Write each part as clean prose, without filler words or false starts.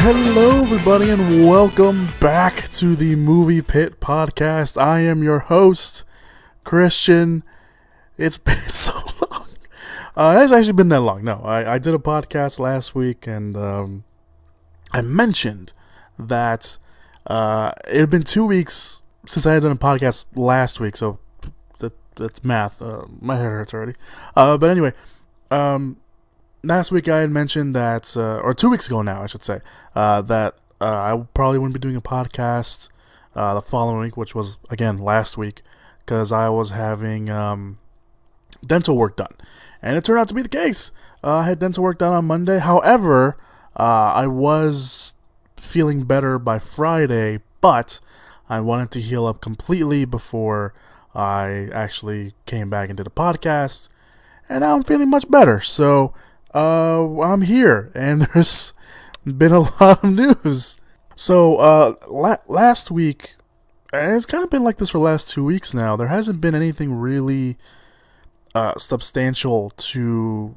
Hello everybody and welcome back to the Movie Pit Podcast. I am your host, Christian. It's been so long. It hasn't actually been that long. No, I did a podcast last week and I mentioned that it had been 2 weeks since I had done a podcast last week, so that's math. My head hurts already. But anyway, last week I had mentioned that, or 2 weeks ago now I should say, that I probably wouldn't be doing a podcast the following week, which was, again, last week, because I was having dental work done. And it turned out to be the case. I had dental work done on Monday. However, I was feeling better by Friday, but I wanted to heal up completely before I actually came back and did a podcast. And now I'm feeling much better. So I'm here, and there's been a lot of news. So last week, and it's kind of been like this for the last 2 weeks now, there hasn't been anything really substantial to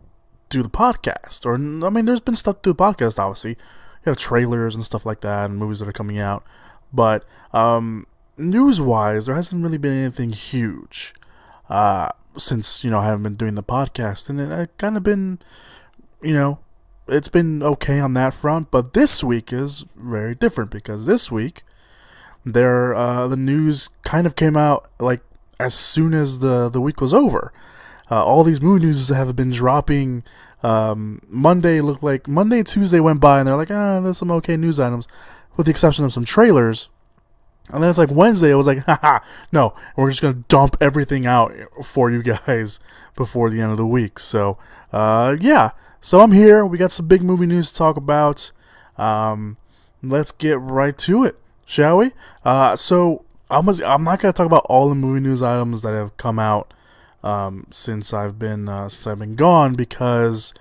do the podcast. Or, I mean, there's been stuff to do the podcast, obviously. You have trailers and stuff like that, and movies that are coming out. But news-wise, there hasn't really been anything huge since, I haven't been doing the podcast. And I've kind of been, it's been okay on that front. But this week is very different, because this week, the news kind of came out like as soon as the week was over. All these movie news have been dropping. Monday, Tuesday went by, and they're like, there's some okay news items, with the exception of some trailers. And then it's like Wednesday, it was like, no, we're just going to dump everything out for you guys before the end of the week. So, so I'm here. We got some big movie news to talk about. Let's get right to it, shall we? So I'm not going to talk about all the movie news items that have come out since I've been gone, because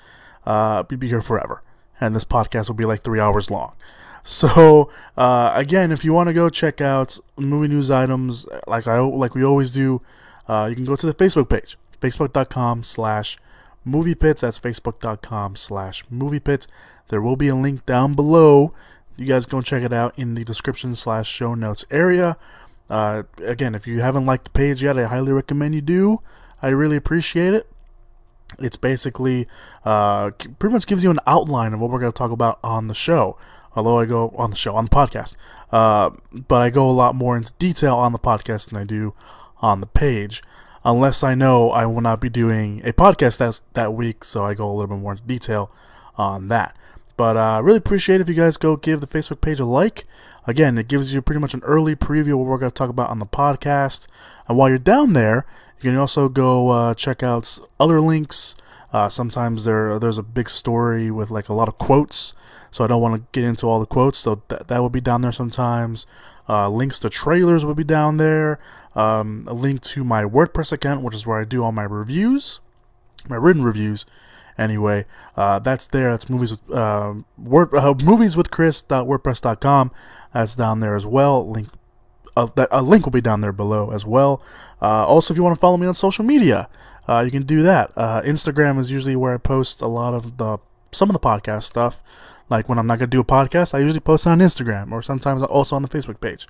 we'd be here forever, and this podcast will be like 3 hours long. So again, if you want to go check out movie news items like we always do, you can go to the Facebook page, facebook.com/moviepits. That's facebook.com/moviepits. There will be a link down below. You guys go and check it out in the description/show notes area. Again, if you haven't liked the page yet, I highly recommend you do. I really appreciate it. It's basically pretty much gives you an outline of what we're going to talk about on the show. Although I go on the podcast. But I go a lot more into detail on the podcast than I do on the page. Unless I know I will not be doing a podcast that week, so I go a little bit more into detail on that. But I really appreciate it if you guys go give the Facebook page a like. Again, it gives you pretty much an early preview of what we're going to talk about on the podcast. And while you're down there, you can also go check out other links. Sometimes there's a big story with like a lot of quotes, so I don't want to get into all the quotes, so that will be down there sometimes. Links to trailers will be down there. A link to my WordPress account, which is where I do all my reviews, my written reviews. Anyway, that's there. It's movieswithchris.wordpress.com. That's down there as well. A link will be down there below as well. Also, if you want to follow me on social media, you can do that. Instagram is usually where I post a lot of some of the podcast stuff. Like when I'm not going to do a podcast, I usually post it on Instagram, or sometimes also on the Facebook page.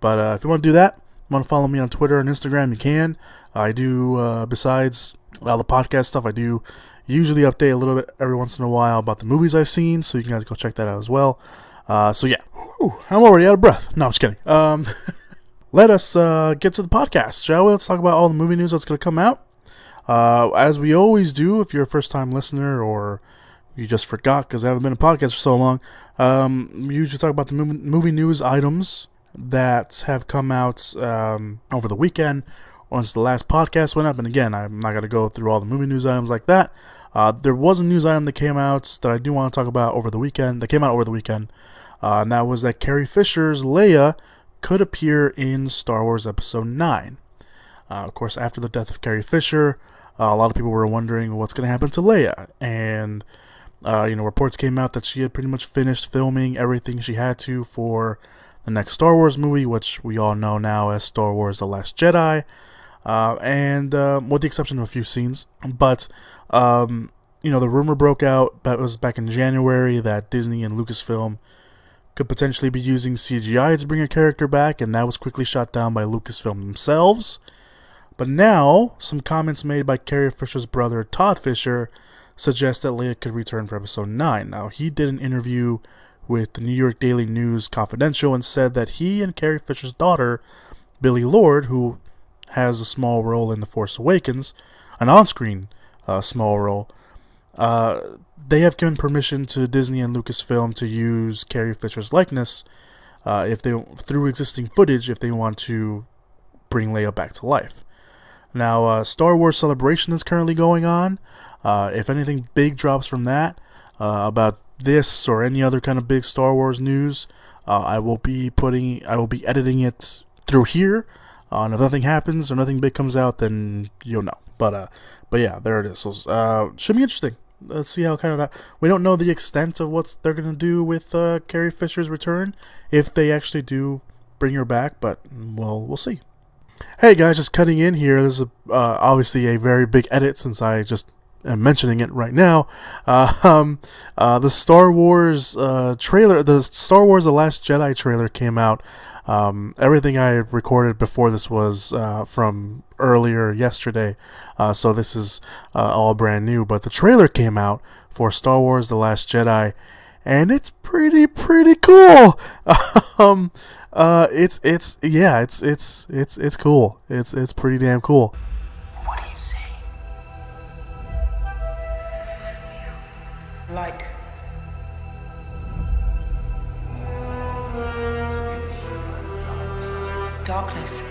But if you want to do that, you want to follow me on Twitter and Instagram, you can. I do, besides all the podcast stuff, I do usually update a little bit every once in a while about the movies I've seen, so you can guys go check that out as well. So yeah, I'm already out of breath. No, I'm just kidding. Let us get to the podcast, shall we? Let's talk about all the movie news that's going to come out. As we always do, if you're a first-time listener or you just forgot because I haven't been a podcast for so long, we usually talk about the movie news items that have come out over the weekend once the last podcast went up. And again, I'm not going to go through all the movie news items like that. There was a news item that came out that I do want to talk about over the weekend. And that was that Carrie Fisher's Leia could appear in Star Wars Episode 9. Of course, after the death of Carrie Fisher, a lot of people were wondering what's going to happen to Leia. And, reports came out that she had pretty much finished filming everything she had to for the next Star Wars movie, which we all know now as Star Wars The Last Jedi. And with the exception of a few scenes. But, the rumor broke out, that was back in January, that Disney and Lucasfilm could potentially be using CGI to bring a character back, and that was quickly shot down by Lucasfilm themselves. But now, some comments made by Carrie Fisher's brother, Todd Fisher, suggest that Leia could return for episode 9. Now, he did an interview with the New York Daily News Confidential and said that he and Carrie Fisher's daughter, Billie Lourd, who has a small role in The Force Awakens, an on-screen small role, they have given permission to Disney and Lucasfilm to use Carrie Fisher's likeness through existing footage if they want to bring Leia back to life. Now, Star Wars Celebration is currently going on. If anything big drops from that about this or any other kind of big Star Wars news, I will be editing it through here. If nothing happens or nothing big comes out, then you'll know. But yeah, there it is. So, should be interesting. Let's see how kind of that. We don't know the extent of what they're gonna do with Carrie Fisher's return, if they actually do bring her back. But we'll see. Hey guys, just cutting in here. This is obviously a very big edit since I just am mentioning it right now. The Star Wars trailer, the Star Wars The Last Jedi trailer came out. Everything I recorded before this was from earlier yesterday, so this is all brand new. But the trailer came out for Star Wars The Last Jedi, and it's pretty cool. It's cool. It's pretty damn cool. What do you see? Light. Darkness.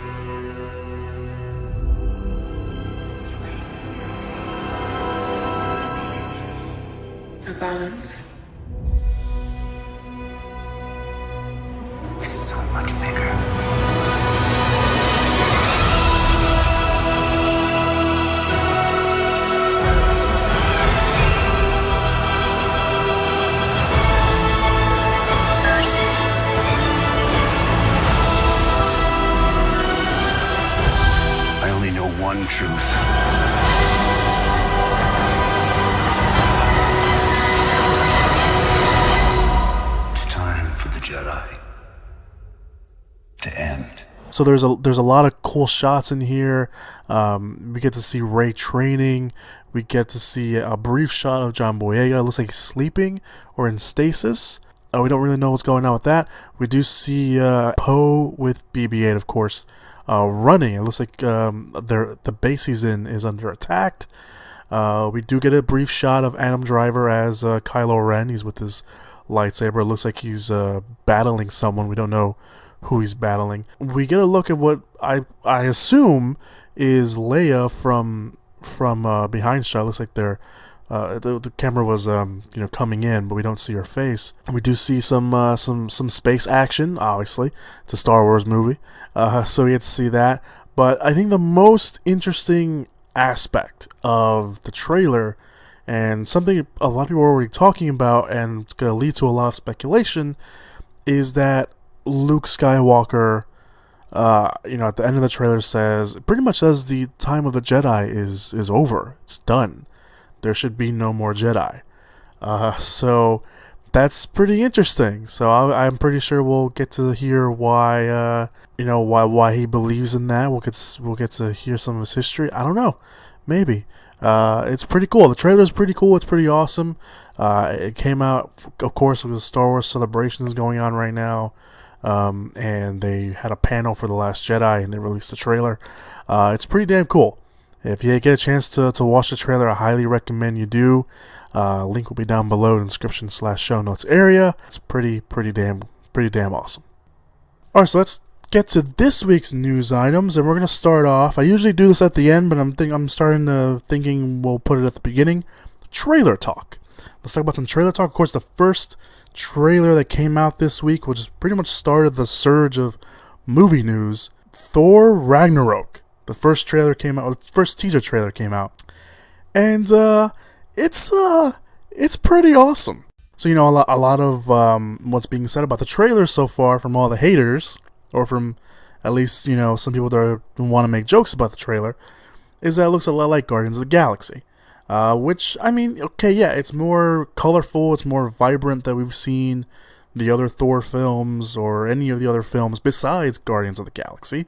A balance. It's so much bigger. One truth. It's time for the Jedi to end. So there's a lot of cool shots in here. We get to see Rey training. We get to see a brief shot of John Boyega. It looks like he's sleeping or in stasis. We don't really know what's going on with that. We do see Poe with BB-8, of course, running. It looks like the base he's in is under attack. We do get a brief shot of Adam Driver as Kylo Ren. He's with his lightsaber. It looks like he's battling someone. We don't know who he's battling. We get a look at what I assume is Leia from behind shot. It looks like they're the camera was coming in, but we don't see her face. We do see some space action. Obviously, it's a Star Wars movie, so we get to see that. But I think the most interesting aspect of the trailer, and something a lot of people are already talking about, and it's going to lead to a lot of speculation, is that Luke Skywalker, at the end of the trailer pretty much says the time of the Jedi is over. It's done. There should be no more Jedi. So that's pretty interesting. So I'm pretty sure we'll get to hear why he believes in that. We'll get to hear some of his history. I don't know. Maybe. It's pretty cool. The trailer is pretty cool. It's pretty awesome. It came out, of course, with the Star Wars celebrations going on right now. And they had a panel for The Last Jedi, and they released the trailer. It's pretty damn cool. If you get a chance to watch the trailer, I highly recommend you do. Link will be down below in the description / show notes area. It's pretty damn awesome. Alright, so let's get to this week's news items, and we're gonna start off. I usually do this at the end, but I'm starting to thinking we'll put it at the beginning. Trailer talk. Let's talk about some trailer talk. Of course, the first trailer that came out this week, which pretty much started the surge of movie news, Thor Ragnarok. The first trailer came out. The first teaser trailer came out, and it's pretty awesome. So a lot of what's being said about the trailer so far from all the haters, or from at least some people that want to make jokes about the trailer, is that it looks a lot like Guardians of the Galaxy. Which, I mean, okay, yeah, it's more colorful, it's more vibrant than we've seen the other Thor films or any of the other films besides Guardians of the Galaxy.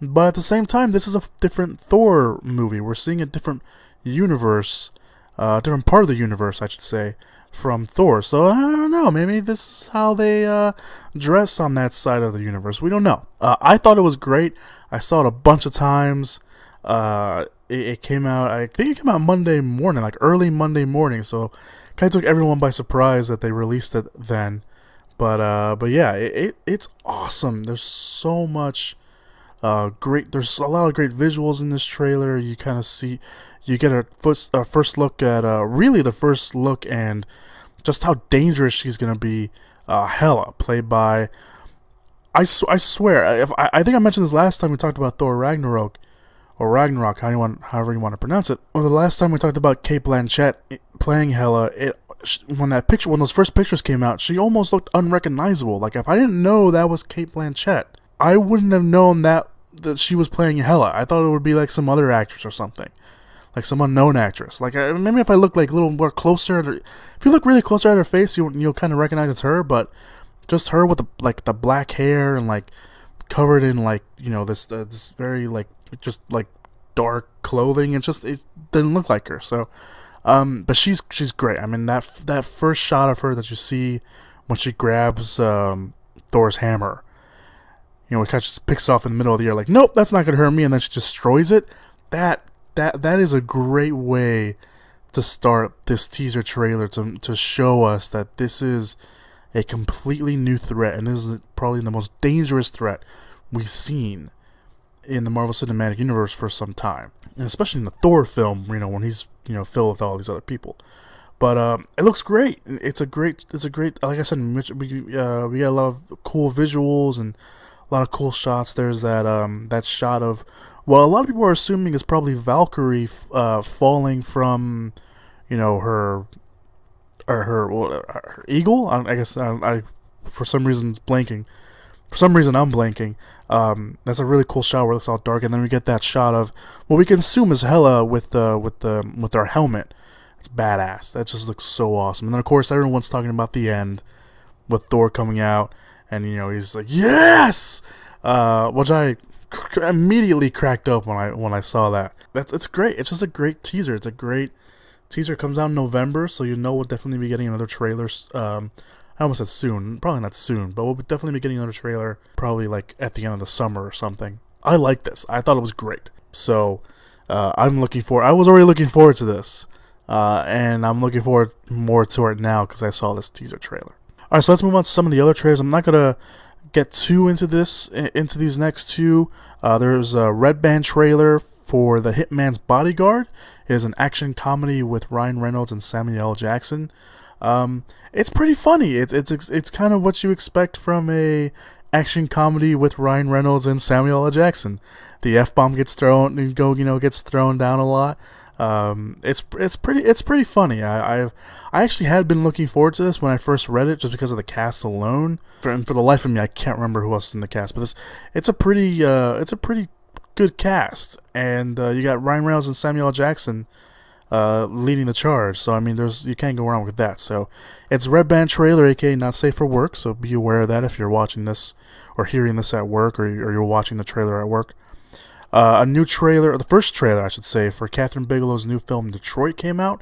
But at the same time, this is a different Thor movie. We're seeing a different universe, different part of the universe, I should say, from Thor. So I don't know, maybe this is how they dress on that side of the universe. We don't know. I thought it was great. I saw it a bunch of times. It came out, I think it came out Monday morning, like early Monday morning, so kind of took everyone by surprise that they released it then. But yeah, it's awesome. There's so much there's a lot of great visuals in this trailer. You kind of see, you get a first look at, really the first look and just how dangerous she's going to be. Hela, played by, I swear, I think I mentioned this last time we talked about Thor Ragnarok, or Ragnarok, however you want to pronounce it. Or the last time we talked about Cate Blanchett playing Hela, when those first pictures came out, she almost looked unrecognizable. Like, if I didn't know that was Cate Blanchett, I wouldn't have known that she was playing Hela. I thought it would be like some other actress or something, like some unknown actress. Like, maybe if I look like a little more closer at her, if you look really closer at her face, you'll kind of recognize it's her. But just her with the black hair and like covered in like, you know, this very like just like dark clothing, it didn't look like her. So but she's great. I mean, that first shot of her that you see when she grabs Thor's hammer, you know, it kind of just picks it off in the middle of the air, like, nope, that's not gonna hurt me, and then she destroys it. That is a great way to start this teaser trailer, to show us that this is a completely new threat, and this is probably the most dangerous threat we've seen in the Marvel Cinematic Universe for some time, and especially in the Thor film, you know, when he's, you know, filled with all these other people. But it looks great. It's a great. Like I said, we got a lot of cool visuals and a lot of cool shots. There's that shot of, well, a lot of people are assuming it's probably Valkyrie falling from, you know, her eagle. I guess I for some reason blanking. For some reason I'm blanking. That's a really cool shot where it looks all dark, and then we get that shot of what we can assume is Hela with our helmet. It's badass. That just looks so awesome. And then of course everyone's talking about the end with Thor coming out, and you know, he's like, yes, which I immediately cracked up when I saw that. It's great. It's just a great teaser. It's a great teaser. It comes out in November, so you know we'll definitely be getting another trailer. I almost said soon. Probably not soon, but we'll definitely be getting another trailer probably like at the end of the summer or something. I like this. I thought it was great. So I was already looking forward to this. And I'm looking forward more to it now because I saw this teaser trailer. Alright, so let's move on to some of the other trailers. I'm not going to get too into these next two. There's a Red Band trailer for the Hitman's Bodyguard. It is an action comedy with Ryan Reynolds and Samuel L. Jackson. It's pretty funny. It's kind of what you expect from a action comedy with Ryan Reynolds and Samuel L. Jackson. The F-bomb gets thrown down a lot. It's pretty funny. I actually had been looking forward to this when I first read it, just because of the cast alone. And for the life of me, I can't remember who else is in the cast. But it's a pretty good cast, and you got Ryan Reynolds and Samuel L. Jackson leading the charge. So I mean, you can't go wrong with that. So it's Red Band trailer, aka not safe for work. So be aware of that if you're watching this or hearing this at work, or you're watching the trailer at work. A new trailer, the first trailer I should say, for Kathryn Bigelow's new film Detroit came out.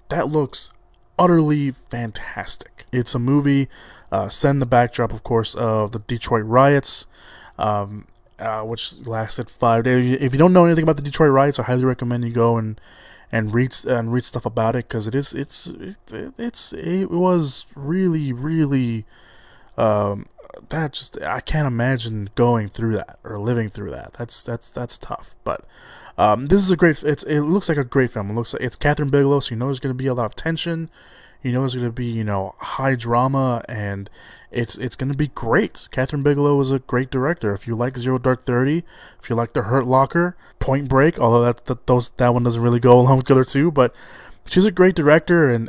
That looks utterly fantastic. It's a movie set in the backdrop, of course, of the Detroit riots, which lasted 5 days. If you don't know anything about the Detroit riots, I highly recommend you go and read stuff about it, because it was really I can't imagine going through that or living through that. That's tough. But this is a great. It looks like a great film. It looks like it's Kathryn Bigelow, so you know there's going to be a lot of tension. You know there's going to be, you know, high drama, and it's going to be great. Kathryn Bigelow is a great director. If you like Zero Dark 30, if you like The Hurt Locker, Point Break, although that one doesn't really go along with the other two, but she's a great director, and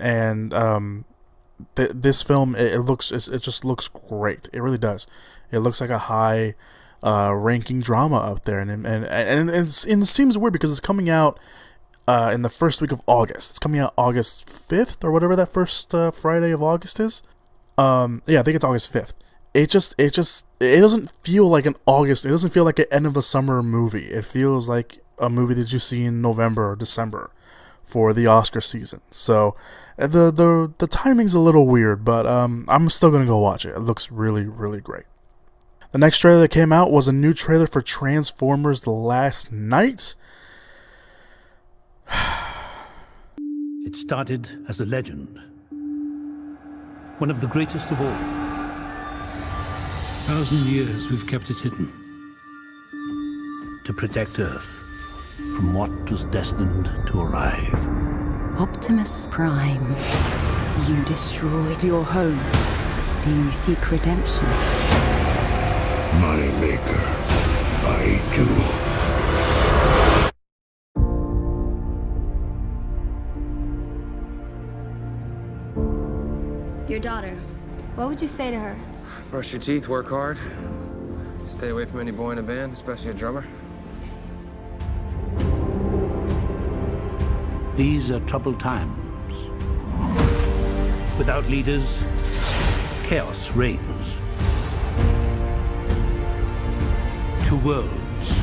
this film, it just looks great. It really does. It looks like a high ranking drama out there, and it seems weird because it's coming out in the first week of August. It's coming out August 5th or whatever that first Friday of August is. Yeah, I think it's August 5th. It doesn't feel like an August. It doesn't feel like an end of the summer movie. It feels like a movie that you see in November or December for the Oscar season. So the timing's a little weird, but I'm still gonna go watch it. It looks really, really great. The next trailer that came out was a new trailer for Transformers: The Last Knight. It started as a legend. One of the greatest of all. 1,000 years we've kept it hidden. To protect Earth from what was destined to arrive. Optimus Prime, you destroyed your home. Do you seek redemption? My maker, I do. Your daughter, what would you say to her? Brush your teeth, work hard. Stay away from any boy in a band, especially a drummer. These are troubled times. Without leaders, chaos reigns. Two worlds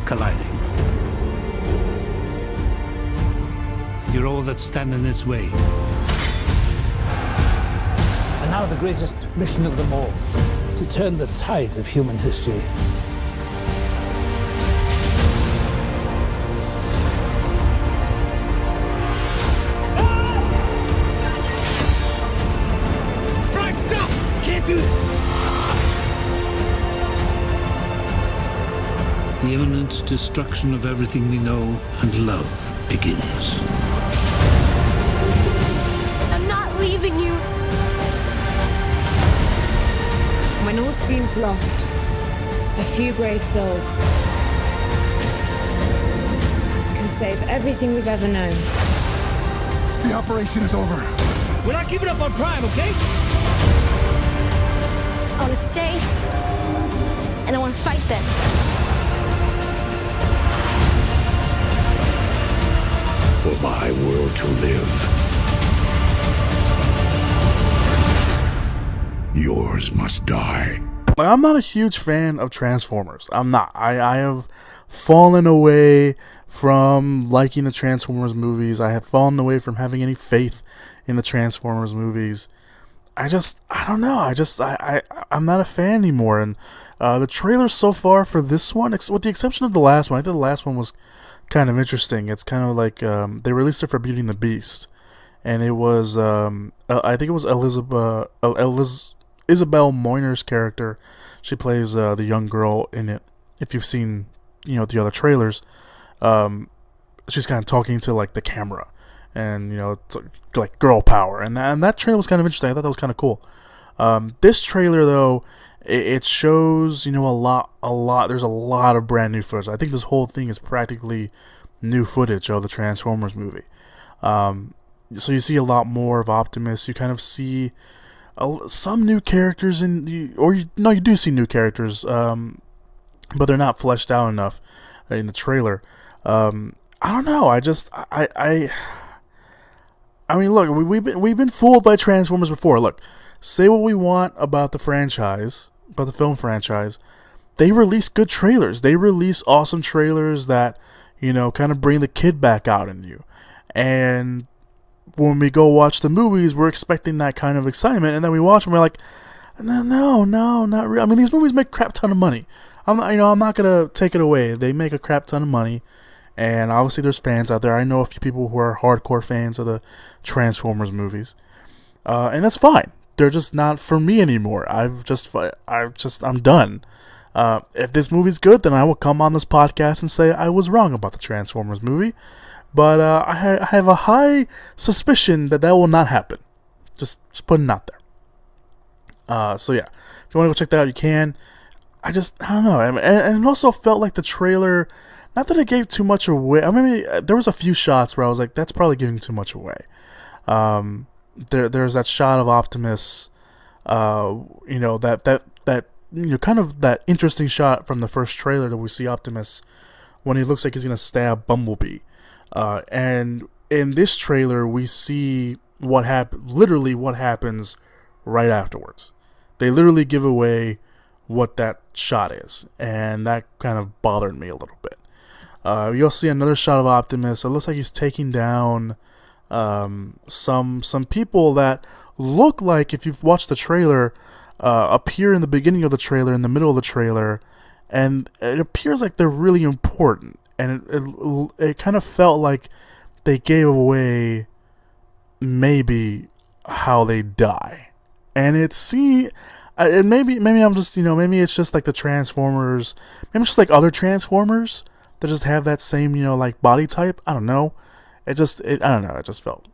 colliding. You're all that stand in its way. And now the greatest mission of them all, to turn the tide of human history. Brian, stop! Can't do this! The imminent destruction of everything we know and love begins. I'm not leaving you. When all seems lost, a few brave souls can save everything we've ever known. The operation is over. We're not giving up on Prime, okay? I want to stay, and I want to fight them. For my world to live, yours must die. Like, I'm not a huge fan of Transformers. I'm not. I have fallen away from liking the Transformers movies. I have fallen away from having any faith in the Transformers movies. I don't know. I'm not a fan anymore. And the trailers so far for this one, with the exception of the last one, I think the last one was kind of interesting. It's kind of like they released it for Beauty and the Beast, and it was I think it was Isabel Moyner's character. She plays the young girl in it. If you've seen the other trailers, she's kind of talking to like the camera, and like girl power, and that trailer was kind of interesting. I thought that was kind of cool. This trailer though, it shows a lot. There's a lot of brand new footage. I think this whole thing is practically new footage of the Transformers movie. So you see a lot more of Optimus. You kind of see some new characters you do see new characters, but they're not fleshed out enough in the trailer. I don't know. I mean, look, we've been fooled by Transformers before. Look, say what we want about the franchise, about the film franchise, they release good trailers. They release awesome trailers that kind of bring the kid back out in you. And when we go watch the movies, we're expecting that kind of excitement, and then we watch them, we're like, no, not really. I mean, these movies make a crap ton of money. I'm not gonna take it away. They make a crap ton of money, and obviously there's fans out there. I know a few people who are hardcore fans of the Transformers movies, and that's fine. They're just not for me anymore. I'm done. If this movie's good, then I will come on this podcast and say I was wrong about the Transformers movie. But I have a high suspicion that will not happen. Just putting it out there. So yeah, if you want to go check that out, you can. I don't know. And it also felt like the trailer, not that it gave too much away. I mean, there was a few shots where I was like, that's probably giving too much away. There's that shot of Optimus, that kind of that interesting shot from the first trailer that we see Optimus when he looks like he's gonna stab Bumblebee. And in this trailer, we see literally what happens right afterwards. They literally give away what that shot is, and that kind of bothered me a little bit. You'll see another shot of Optimus. It looks like he's taking down some people that look like, if you've watched the trailer, appear in the beginning of the trailer, in the middle of the trailer, and it appears like they're really important. And it kind of felt like they gave away maybe how they die. And and maybe I'm just, maybe it's just like the Transformers, maybe it's just like other Transformers that just have that same, like body type. I don't know. I don't know. It just felt,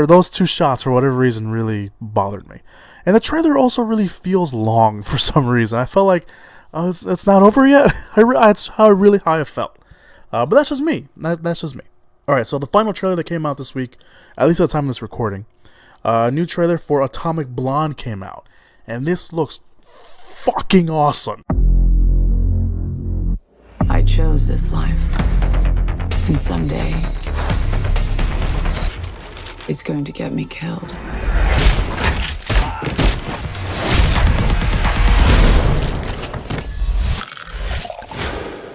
those two shots, for whatever reason, really bothered me. And the trailer also really feels long for some reason. I felt like, it's not over yet. That's how I felt. But that's just me. That's just me. Alright, so the final trailer that came out this week, at least at the time of this recording, a new trailer for Atomic Blonde came out. And this looks fucking awesome. I chose this life. And someday, it's going to get me killed.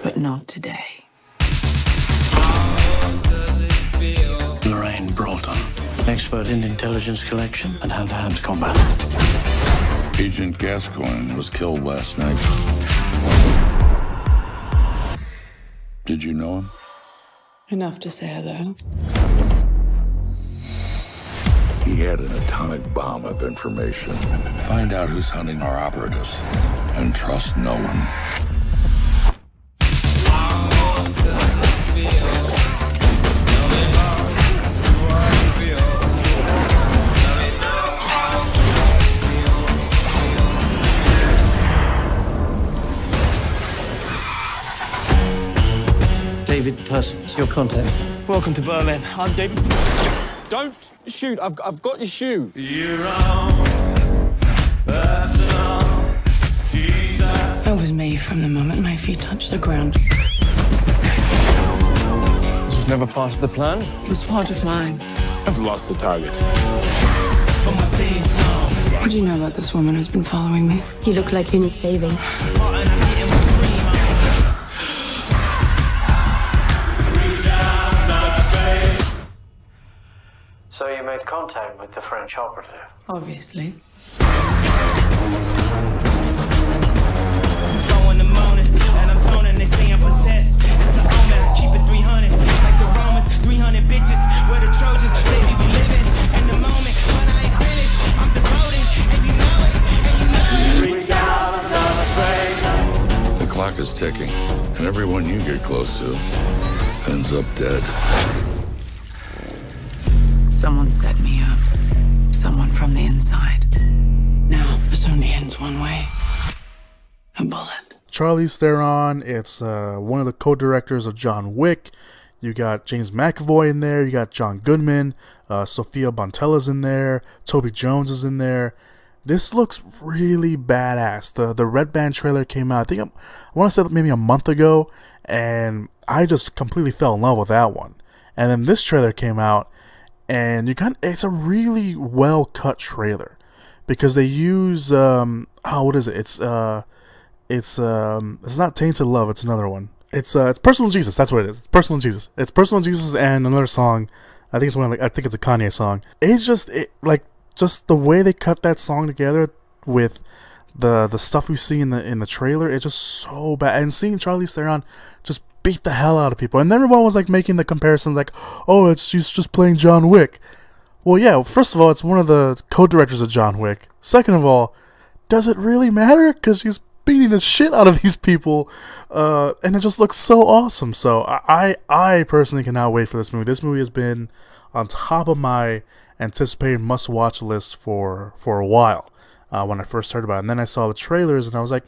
But not today. Brolin, expert in intelligence collection and hand-to-hand combat. Agent Gascoigne was killed last night. Did you know him? Enough to say hello. He had an atomic bomb of information. Find out who's hunting our operatives, and trust no one. David Persons, your contact. Welcome to Berlin. I'm David. Don't shoot. I've got your shoe. That was me from the moment my feet touched the ground. This was never part of the plan. It was part of mine. I've lost the target. What do you know about this woman who's been following me? You look like you need saving. So you made contact with the French operative? Obviously. The clock is ticking, and everyone you get close to ends up dead. Someone set me up. Someone from the inside. Now, this only ends one way. A bullet. Charlize Theron, it's one of the co-directors of John Wick. You got James McAvoy in there. You got John Goodman. Sophia Bontella's in there. Toby Jones is in there. This looks really badass. The Red Band trailer came out, I want to say maybe a month ago, and I just completely fell in love with that one. And then this trailer came out, and it's a really well cut trailer because they use what is it? It's not Tainted Love, it's another one. It's Personal Jesus, that's what it is. It's Personal Jesus. It's Personal Jesus and another song. I think it's a Kanye song. It's just the way they cut that song together with the stuff we see in the trailer. It's just so bad. And seeing Charlize Theron just beat the hell out of people, and everyone was like making the comparison, like, oh, she's just playing John Wick. Well, yeah. First of all, it's one of the co-directors of John Wick. Second of all, does it really matter? Because she's beating the shit out of these people, and it just looks so awesome. So I personally cannot wait for this movie. This movie has been on top of my anticipated must-watch list for a while when I first heard about it, and then I saw the trailers, and I was like,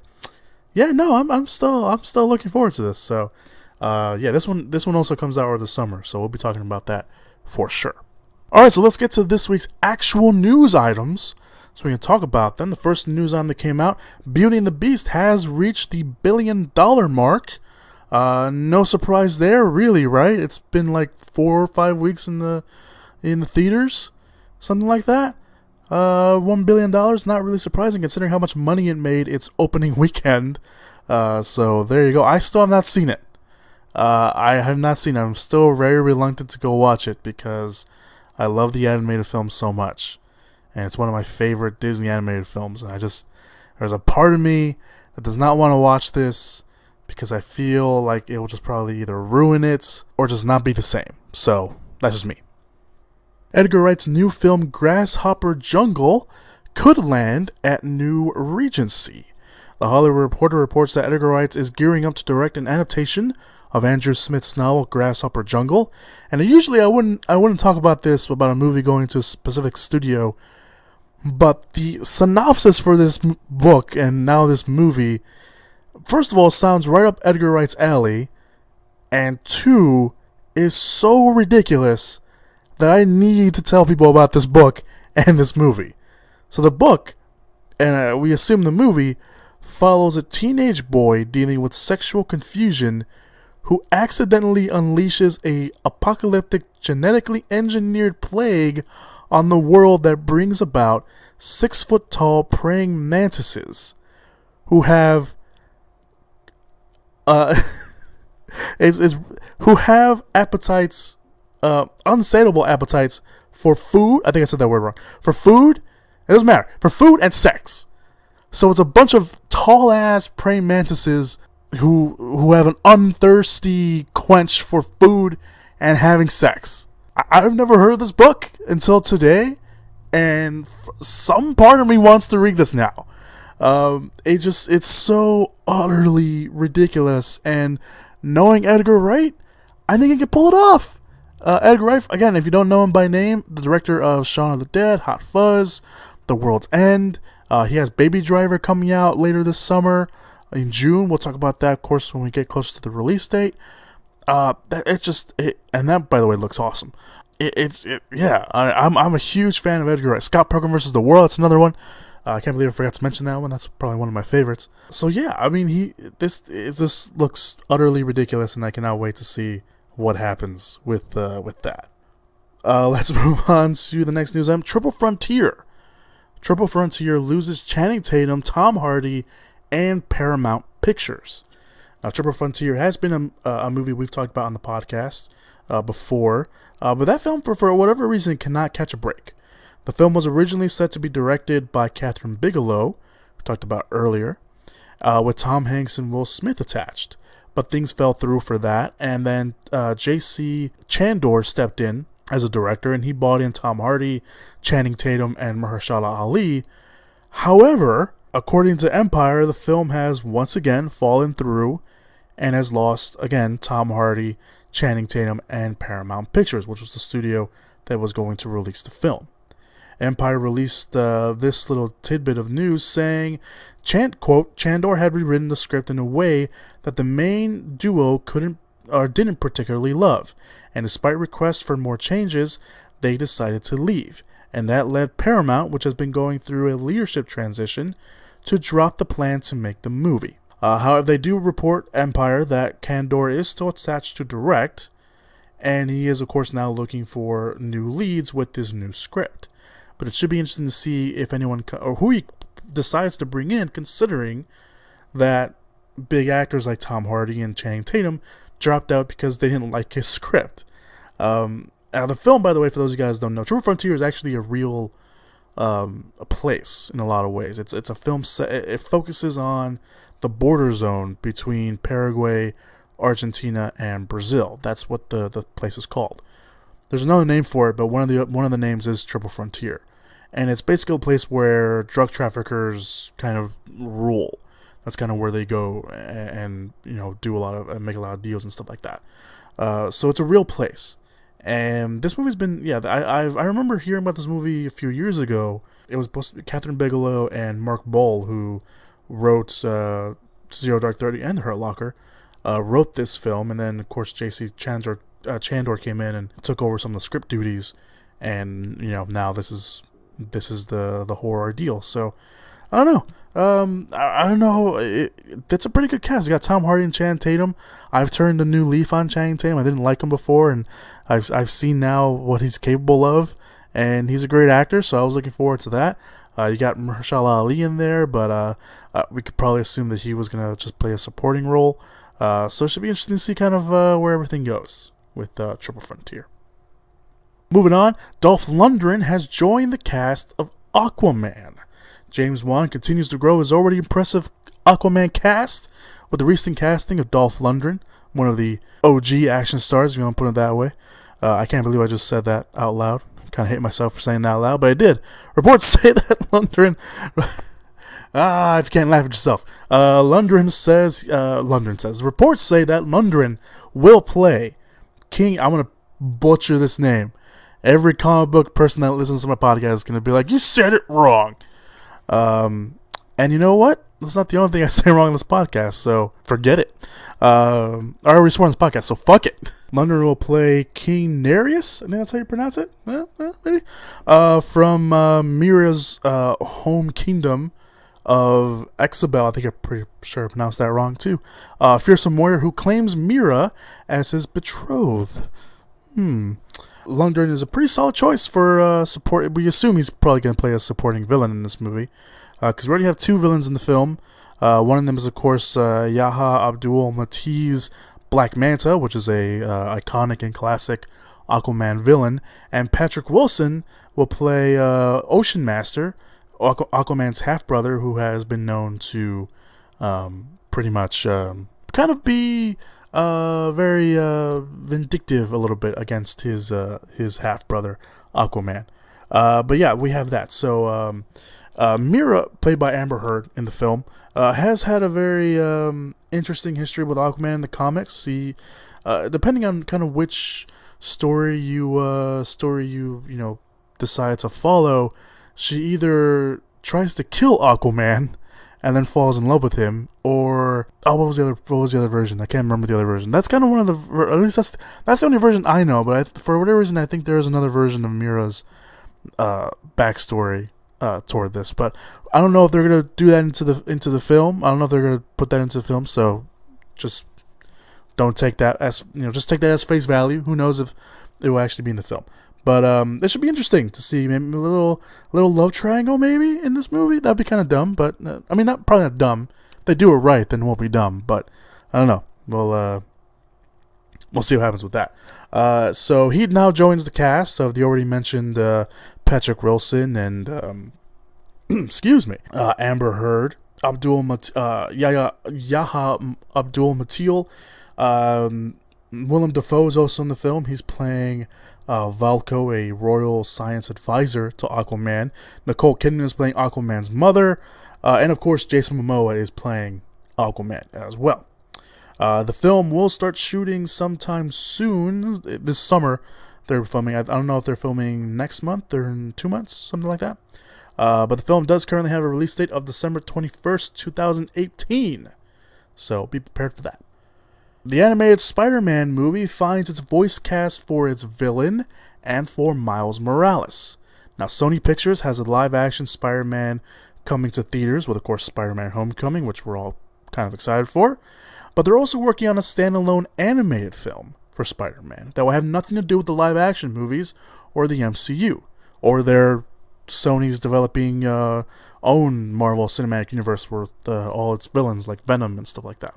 yeah, no, I'm still looking forward to this. So. This one also comes out over the summer, so we'll be talking about that for sure. Alright, so let's get to this week's actual news items, so we can talk about them. The first news item that came out, Beauty and the Beast has reached the $1 billion mark. No surprise there, really, right? It's been like 4 or 5 weeks in the theaters. something like that. $1 billion, not really surprising considering how much money it made its opening weekend. So there you go. I still have not seen it. I have not seen it. I'm still very reluctant to go watch it because I love the animated film so much. And it's one of my favorite Disney animated films. And there's a part of me that does not want to watch this because I feel like it will just probably either ruin it or just not be the same. So that's just me. Edgar Wright's new film Grasshopper Jungle could land at new Regency. The Hollywood Reporter reports that Edgar Wright is gearing up to direct an adaptation of Andrew Smith's novel Grasshopper Jungle. And usually I wouldn't talk about a movie going to a specific studio, but the synopsis for this book and now this movie, first of all, sounds right up Edgar Wright's alley, and two, is so ridiculous that I need to tell people about this book and this movie. So the book, and we assume the movie, follows a teenage boy dealing with sexual confusion who accidentally unleashes a apocalyptic genetically engineered plague on the world that brings about 6-foot-tall praying mantises who have who have appetites, unsatiable appetites for food. I think I said that word wrong. For food, it doesn't matter. For food and sex. So it's a bunch of tall ass praying mantises who have an unthirsty quench for food and having sex. I've never heard of this book until today, and some part of me wants to read this now. It's so utterly ridiculous, and knowing Edgar Wright, I think he can pull it off. Edgar Wright, again, if you don't know him by name, the director of Shaun of the Dead, Hot Fuzz, The World's End. He has Baby Driver coming out later this summer in June. We'll talk about that, of course, when we get closer to the release date. And that, by the way, looks awesome. I'm a huge fan of Edgar Wright. Scott Pilgrim vs. the World, that's another one. I can't believe I forgot to mention that one. That's probably one of my favorites. So yeah, I mean, this looks utterly ridiculous, and I cannot wait to see what happens with that. Let's move on to the next news item. Triple Frontier loses Channing Tatum, Tom Hardy, and Paramount Pictures. Now, Triple Frontier has been a movie we've talked about on the podcast before, but that film, for whatever reason, cannot catch a break. The film was originally set to be directed by Kathryn Bigelow, we talked about earlier, with Tom Hanks and Will Smith attached. But things fell through for that, and then J.C. Chandor stepped in as a director, and he brought in Tom Hardy, Channing Tatum, and Mahershala Ali. However, according to Empire, the film has once again fallen through and has lost, again, Tom Hardy, Channing Tatum, and Paramount Pictures, which was the studio that was going to release the film. Empire released this little tidbit of news saying, quote, Chandor had rewritten the script in a way that the main duo didn't particularly love, and despite requests for more changes, they decided to leave. And that led Paramount, which has been going through a leadership transition, to drop the plan to make the movie. However, they do report, Empire, that Chandor is still attached to direct, and he is, of course, now looking for new leads with this new script. But it should be interesting to see if anyone, or who he decides to bring in, considering that big actors like Tom Hardy and Channing Tatum dropped out because they didn't like his script. Now, the film, by the way, for those of you guys who don't know, Triple Frontier is actually a real a place in a lot of ways. It's a film set. It focuses on the border zone between Paraguay, Argentina, and Brazil. That's what the place is called. There's another name for it, but one of the names is Triple Frontier, and it's basically a place where drug traffickers kind of rule. That's kind of where they go and do make a lot of deals and stuff like that. So it's a real place. And this movie's been, I remember hearing about this movie a few years ago. It was supposed to be Kathryn Bigelow and Mark Boal, who wrote Zero Dark 30 and The Hurt Locker, wrote this film, and then of course J.C. Chandor came in and took over some of the script duties, and now this is the horror ordeal. So I don't know. I don't know. It's a pretty good cast. You got Tom Hardy and Channing Tatum. I've turned a new leaf on Channing Tatum. I didn't like him before, and I've seen now what he's capable of, and he's a great actor, so I was looking forward to that. You got Mahershala Ali in there, but we could probably assume that he was going to just play a supporting role. So it should be interesting to see kind of where everything goes with Triple Frontier. Moving on, Dolph Lundgren has joined the cast of Aquaman. James Wan continues to grow his already impressive Aquaman cast with the recent casting of Dolph Lundgren, one of the OG action stars, if you want to put it that way. I can't believe I just said that out loud. Kind of hate myself for saying that out loud, but I did. Reports say that Lundgren... if you can't laugh at yourself. Lundgren says... Reports say that Lundgren will play King... I'm going to butcher this name. Every comic book person that listens to my podcast is going to be like, you said it wrong. And you know what? That's not the only thing I say wrong on this podcast, so forget it. I already swore on this podcast, so fuck it. Lundgren will play King Nereus, I think that's how you pronounce it, maybe, from Mira's home kingdom of Exabel. I think I'm pretty sure I pronounced that wrong too. Fearsome warrior who claims Mira as his betrothed. Lundgren is a pretty solid choice for support. We assume he's probably going to play a supporting villain in this movie, because we already have two villains in the film. One of them is, of course, Yahya Abdul-Matiz's Black Manta, which is a iconic and classic Aquaman villain, and Patrick Wilson will play Ocean Master, Aquaman's half-brother, who has been known to pretty much kind of be very vindictive a little bit against his half-brother, Aquaman. But yeah, we have that. So Mira, played by Amber Heard in the film, has had a very interesting history with Aquaman in the comics. He, depending on kind of which story you decide to follow, she either tries to kill Aquaman and then falls in love with him, or what was the other version? I can't remember the other version. That's kind of one of the, at least that's the only version I know. But for whatever reason, I think there is another version of Mira's backstory toward this. But I don't know if they're gonna do that into the film. I don't know if they're gonna put that into the film. So just don't take that as just take that as face value. Who knows if it will actually be in the film? But it should be interesting to see maybe a little love triangle maybe in this movie. That'd be kind of dumb, but I mean, probably not dumb. If they do it right, then it won't be dumb. But I don't know. We'll see what happens with that. So he now joins the cast of the already mentioned Patrick Wilson and excuse me, Amber Heard, Yahya Abdul-Matil. Willem Dafoe is also in the film. He's playing Valko, a royal science advisor to Aquaman. Nicole Kidman is playing Aquaman's mother. And of course, Jason Momoa is playing Aquaman as well. The film will start shooting sometime soon, this summer. They're filming, I don't know if they're filming next month or in 2 months, something like that. But the film does currently have a release date of December 21st, 2018. So be prepared for that. The animated Spider-Man movie finds its voice cast for its villain and for Miles Morales. Now, Sony Pictures has a live-action Spider-Man coming to theaters with, of course, Spider-Man Homecoming, which we're all kind of excited for. But they're also working on a standalone animated film for Spider-Man that will have nothing to do with the live-action movies or the MCU, or their Sony's developing own Marvel Cinematic Universe with all its villains like Venom and stuff like that,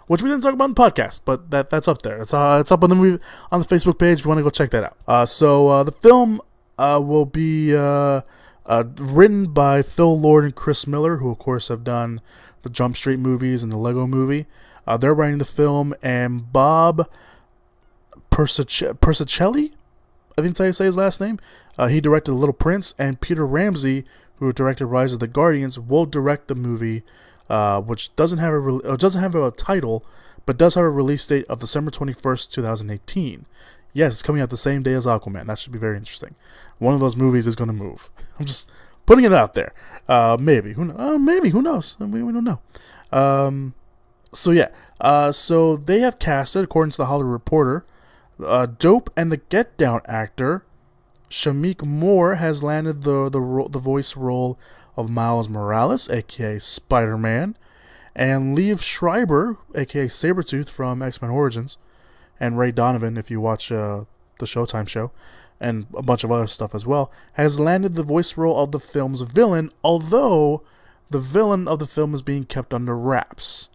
which we didn't talk about in the podcast, but that's up there. It's up on the Facebook page if you want to go check that out. So the film will be written by Phil Lord and Chris Miller, who of course have done the Jump Street movies and the Lego Movie. They're writing the film, and Bob Persicelli, I think that's how you say his last name. He directed The Little Prince, and Peter Ramsey, who directed Rise of the Guardians, will direct the movie, which doesn't have a title, but does have a release date of December 21st, 2018. Yes, it's coming out the same day as Aquaman. That should be very interesting. One of those movies is going to move. I'm just putting it out there. Maybe. Maybe. Who knows? We don't know. So yeah. So they have casted, according to the Hollywood Reporter, Dope and the Get Down actor Shamik Moore has landed the voice role of Miles Morales, aka Spider-Man, and Liev Schreiber, aka Sabretooth from X-Men Origins, and Ray Donovan, if you watch the Showtime show, and a bunch of other stuff as well, has landed the voice role of the film's villain, although the villain of the film is being kept under wraps,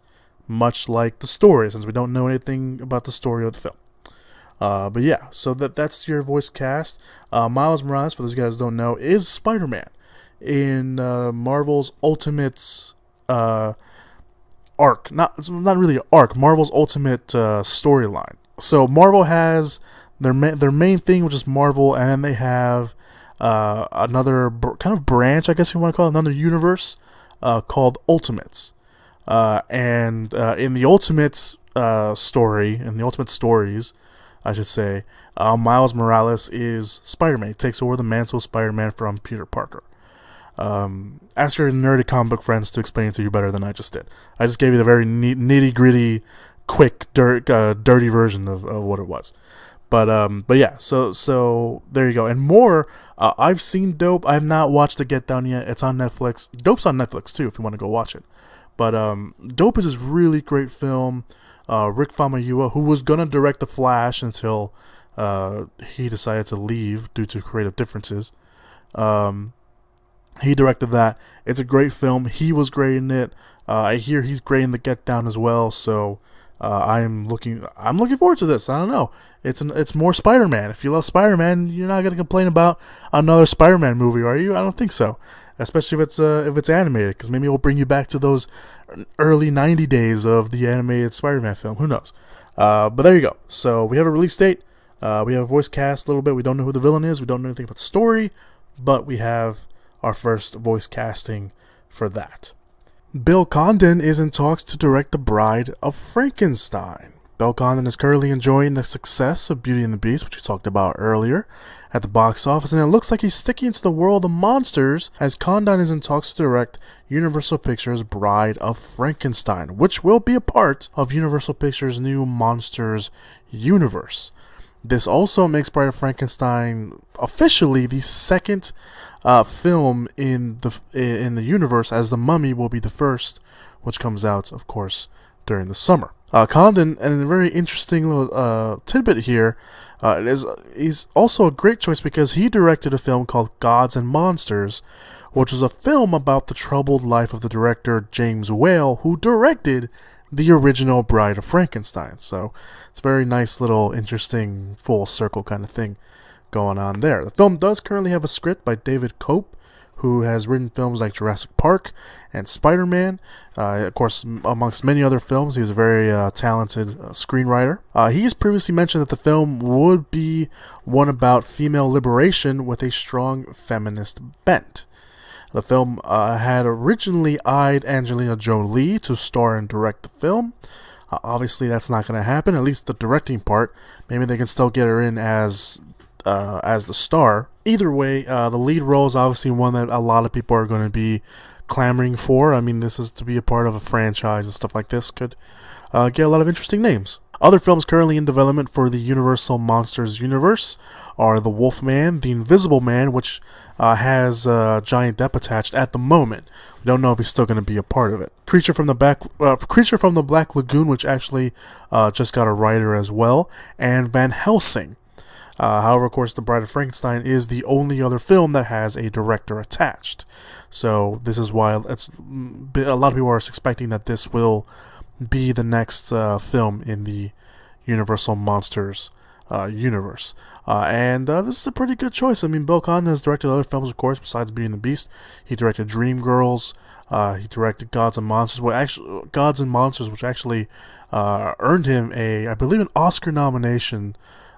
much like the story, since we don't know anything about the story of the film. But yeah, so that's your voice cast. Miles Morales, for those guys who don't know, is Spider-Man in Marvel's Ultimate arc. It's not really an arc. Marvel's Ultimate storyline. So Marvel has their main thing, which is Marvel, and they have another kind of branch, I guess you want to call it, another universe called Ultimates. And in the Ultimate story, in the Ultimate stories, I should say, Miles Morales is Spider-Man. He takes over the mantle of Spider-Man from Peter Parker. Ask your nerdy comic book friends to explain it to you better than I just did. I just gave you the very nitty-gritty, quick, dirty version of what it was. But yeah, so there you go. And more, I've seen Dope. I have not watched The Get Down yet. It's on Netflix. Dope's on Netflix too if you want to go watch it. But Dope is this really great film. Rick Famuyiwa, who was gonna direct The Flash until he decided to leave due to creative differences. He directed that. It's a great film. He was great in it. I hear he's great in The Get Down as well. So I'm looking forward to this. I don't know. It's more Spider-Man. If you love Spider-Man, you're not gonna complain about another Spider-Man movie, are you? I don't think so. Especially if it's animated, because maybe it will bring you back to those early 90 days of the animated Spider-Man film. Who knows? But there you go. So we have a release date. We have a voice cast a little bit. We don't know who the villain is. We don't know anything about the story, but we have our first voice casting for that. Bill Condon is in talks to direct The Bride of Frankenstein. Bill Condon is currently enjoying the success of Beauty and the Beast, which we talked about earlier, at the box office, and it looks like he's sticking to the world of monsters, as Condon is in talks to direct Universal Pictures' Bride of Frankenstein, which will be a part of Universal Pictures' new Monsters universe. This also makes Bride of Frankenstein officially the second film in the universe, as The Mummy will be the first, which comes out, of course, during the summer. Condon, and a very interesting little tidbit here, he's also a great choice because he directed a film called Gods and Monsters, which was a film about the troubled life of the director James Whale, who directed the original Bride of Frankenstein. So it's a very nice little interesting full circle kind of thing going on there. The film does currently have a script by David Cope, who has written films like Jurassic Park and Spider-Man. Of course, amongst many other films, he's a very talented screenwriter. He's previously mentioned that the film would be one about female liberation with a strong feminist bent. The film had originally eyed Angelina Jolie to star and direct the film. Obviously, that's not going to happen, at least the directing part. Maybe they can still get her in as the star. Either way, the lead role is obviously one that a lot of people are going to be clamoring for. I mean, this is to be a part of a franchise and stuff like this could get a lot of interesting names. Other films currently in development for the Universal Monsters universe are The Wolfman, The Invisible Man, which has Johnny Depp attached at the moment. We don't know if he's still going to be a part of it. Creature from the Black Lagoon, which actually just got a writer as well, and Van Helsing. However, of course, The Bride of Frankenstein is the only other film that has a director attached. So this is why a lot of people are expecting that this will be the next film in the Universal Monsters universe. And this is a pretty good choice. I mean, Bill Condon has directed other films, of course, besides Beauty and the Beast. He directed Dreamgirls. He directed Gods and Monsters. Which actually earned him I believe, an Oscar nomination.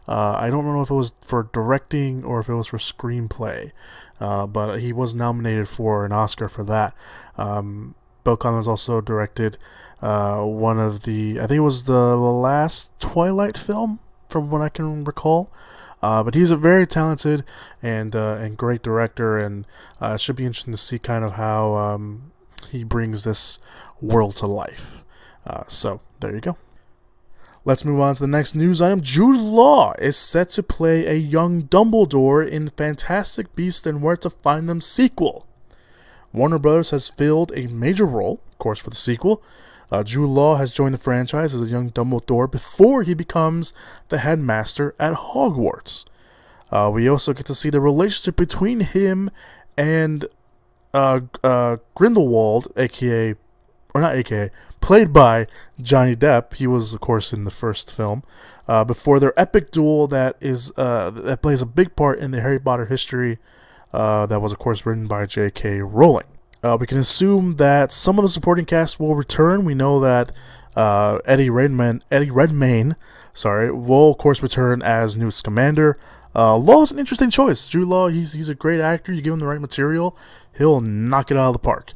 I don't know if it was for directing or if it was for screenplay, but he was nominated for an Oscar for that. Bill Condon has also directed one of I think it was the last Twilight film, from what I can recall. But he's a very talented and great director, and it should be interesting to see kind of how he brings this world to life. So there you go. Let's move on to the next news item. Jude Law is set to play a young Dumbledore in Fantastic Beasts and Where to Find Them sequel. Warner Bros. Has filled a major role, of course, for the sequel. Jude Law has joined the franchise as a young Dumbledore before he becomes the headmaster at Hogwarts. We also get to see the relationship between him and Grindelwald, played by Johnny Depp. He was, of course, in the first film. Before their epic duel that plays a big part in the Harry Potter history, that was, of course, written by J.K. Rowling. We can assume that some of the supporting cast will return. We know that Eddie Redmayne, will, of course, return as Newt Scamander. Law's an interesting choice. Jude Law, he's a great actor. You give him the right material, he'll knock it out of the park.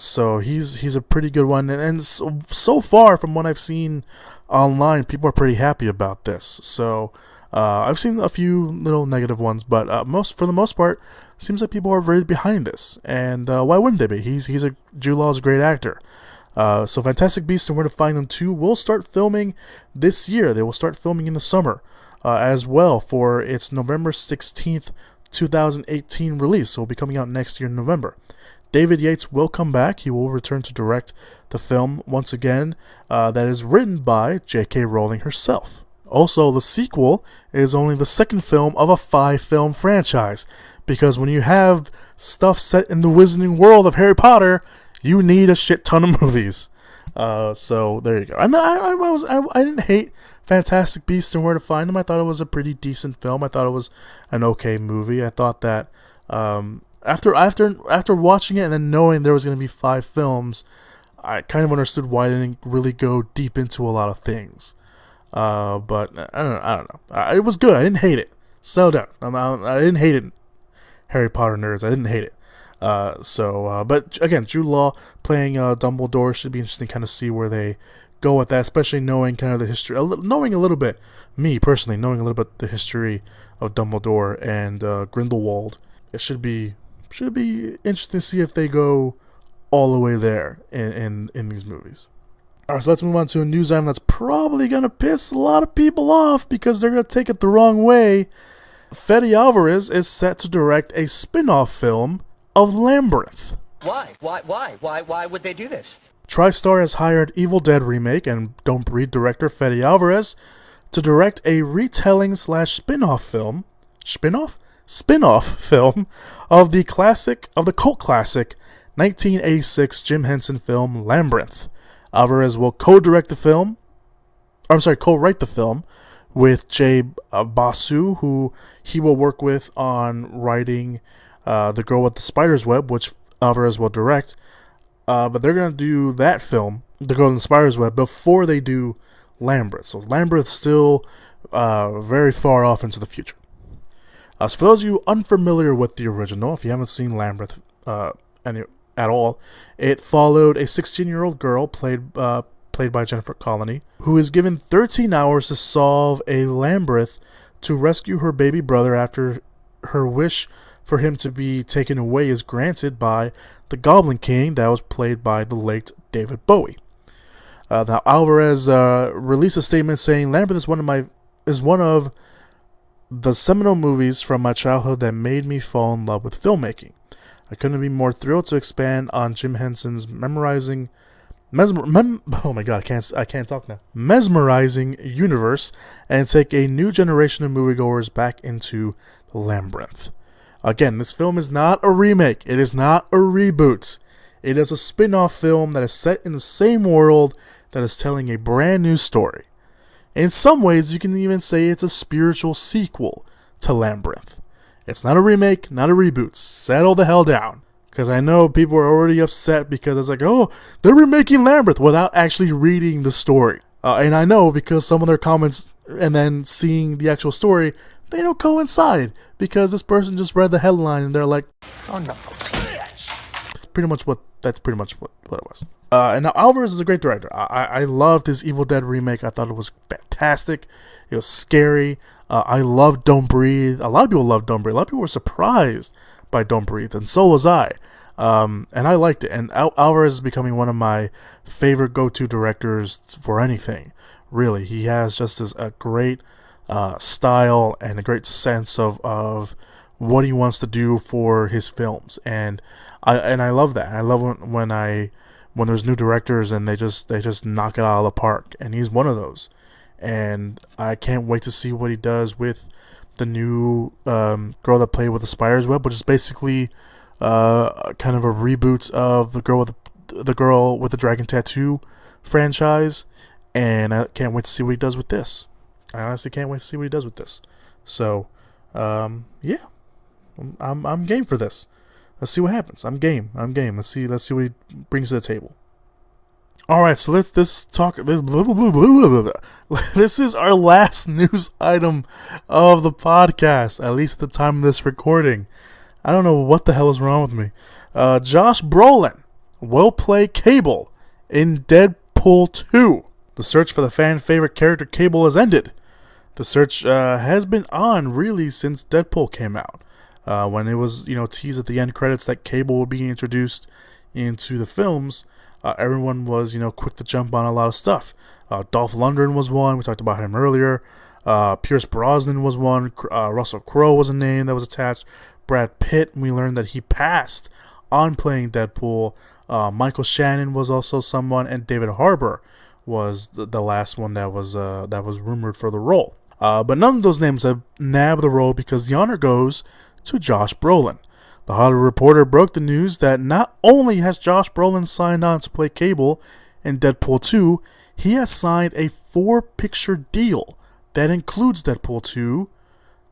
So he's a pretty good one, and so far from what I've seen online, people are pretty happy about this. So I've seen a few little negative ones, but for the most part, seems like people are very behind this. And why wouldn't they be? Jude Law's a great actor. So Fantastic Beasts and Where to Find Them 2 will start filming this year. They will start filming in the summer as well for its November 16th, 2018 release. So it'll be coming out next year in November. David Yates will come back. He will return to direct the film once again. That is written by J.K. Rowling herself. Also, the sequel is only the second film of a 5-film franchise, because when you have stuff set in the wizarding world of Harry Potter, you need a shit ton of movies. So there you go. I didn't hate Fantastic Beasts and Where to Find Them. I thought it was a pretty decent film. I thought it was an okay movie. I thought that after watching it and then knowing there was going to be 5 films, I kind of understood why they didn't really go deep into a lot of things. But I don't know. It was good. I didn't hate it. Settle down. I didn't hate it. Harry Potter nerds. I didn't hate it. But again, Jude Law playing Dumbledore should be interesting to kind of see where they go with that, especially knowing kind of the history, knowing a little bit, me personally, knowing a little bit the history of Dumbledore and Grindelwald. It should be interesting to see if they go all the way there in these movies. Alright, so let's move on to a news item that's probably going to piss a lot of people off because they're going to take it the wrong way. Fede Alvarez is set to direct a spin-off film of Labyrinth. Why? Why would they do this? TriStar has hired Evil Dead remake and Don't Breathe director Fede Alvarez to direct a retelling / spin-off film. Spin-off film of the cult classic 1986 Jim Henson film Labyrinth. Alvarez will co-write the film with Jay Basu, who he will work with on writing The Girl with the Spider's Web, which Alvarez will direct. But they're going to do that film, The Girl with the Spider's Web, before they do Labyrinth. So Labyrinth's still very far off into the future. So for those of you unfamiliar with the original, if you haven't seen Labyrinth at all, it followed a 16-year-old girl played by Jennifer Connelly, who is given 13 hours to solve a labyrinth to rescue her baby brother after her wish for him to be taken away is granted by the Goblin King, that was played by the late David Bowie. Now Alvarez released a statement saying, "Labyrinth is one of the seminal movies from my childhood that made me fall in love with filmmaking. I couldn't be more thrilled to expand on Jim Henson's mesmerizing universe and take a new generation of moviegoers back into the Labyrinth." Again, this film is not a remake. It is not a reboot. It is a spin-off film that is set in the same world that is telling a brand new story. In some ways, you can even say it's a spiritual sequel to Labyrinth. It's not a remake, not a reboot. Settle the hell down. Because I know people are already upset because it's like, oh, they're remaking Labyrinth without actually reading the story. And I know because some of their comments and then seeing the actual story, they don't coincide. Because this person just read the headline and they're like, son of a bitch. That's pretty much what it was. And now Alvarez is a great director. I loved his Evil Dead remake. I thought it was fantastic. It was scary. I loved Don't Breathe. A lot of people loved Don't Breathe. A lot of people were surprised by Don't Breathe, and so was I. And I liked it. And Alvarez is becoming one of my favorite go-to directors for anything. Really, he has just a great style and a great sense of what he wants to do for his films, and I love that. I love when there's new directors and they just knock it out of the park, and he's one of those. And I can't wait to see what he does with the new girl that played with the spider's web, which is basically kind of a reboot of the girl with the dragon tattoo franchise, and I can't wait to see what he does with this. I honestly can't wait to see what he does with this. So, yeah, I'm game for this. Let's see what happens. I'm game. Let's see what he brings to the table. All right, so let's talk. This is our last news item of the podcast, at least at the time of this recording. I don't know what the hell is wrong with me. Josh Brolin will play Cable in Deadpool 2. The search for the fan favorite character Cable has ended. The search has been on really since Deadpool came out. When it was, teased at the end credits that Cable would be introduced into the films, everyone was, quick to jump on a lot of stuff. Dolph Lundgren was one. We talked about him earlier. Pierce Brosnan was one. Russell Crowe was a name that was attached. Brad Pitt, we learned that he passed on playing Deadpool. Michael Shannon was also someone, and David Harbour was the last one that was rumored for the role. But none of those names have nabbed the role because the honor goes to Josh Brolin. The Hollywood Reporter broke the news that not only has Josh Brolin signed on to play Cable in Deadpool 2, he has signed a 4-picture deal that includes Deadpool 2,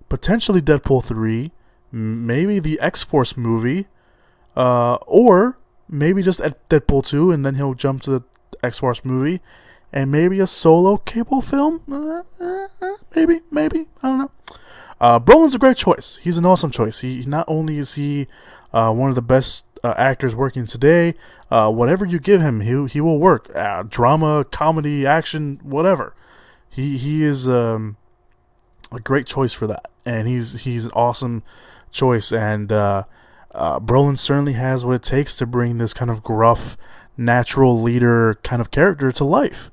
potentially Deadpool 3, maybe the X-Force movie, or maybe just Deadpool 2 and then he'll jump to the X-Force movie, and maybe a solo Cable film? Maybe, I don't know. Brolin's a great choice. He's an awesome choice. He not only is he one of the best actors working today, whatever you give him, he will work. Drama, comedy, action, whatever. He is a great choice for that, and he's an awesome choice. And Brolin certainly has what it takes to bring this kind of gruff, natural leader kind of character to life.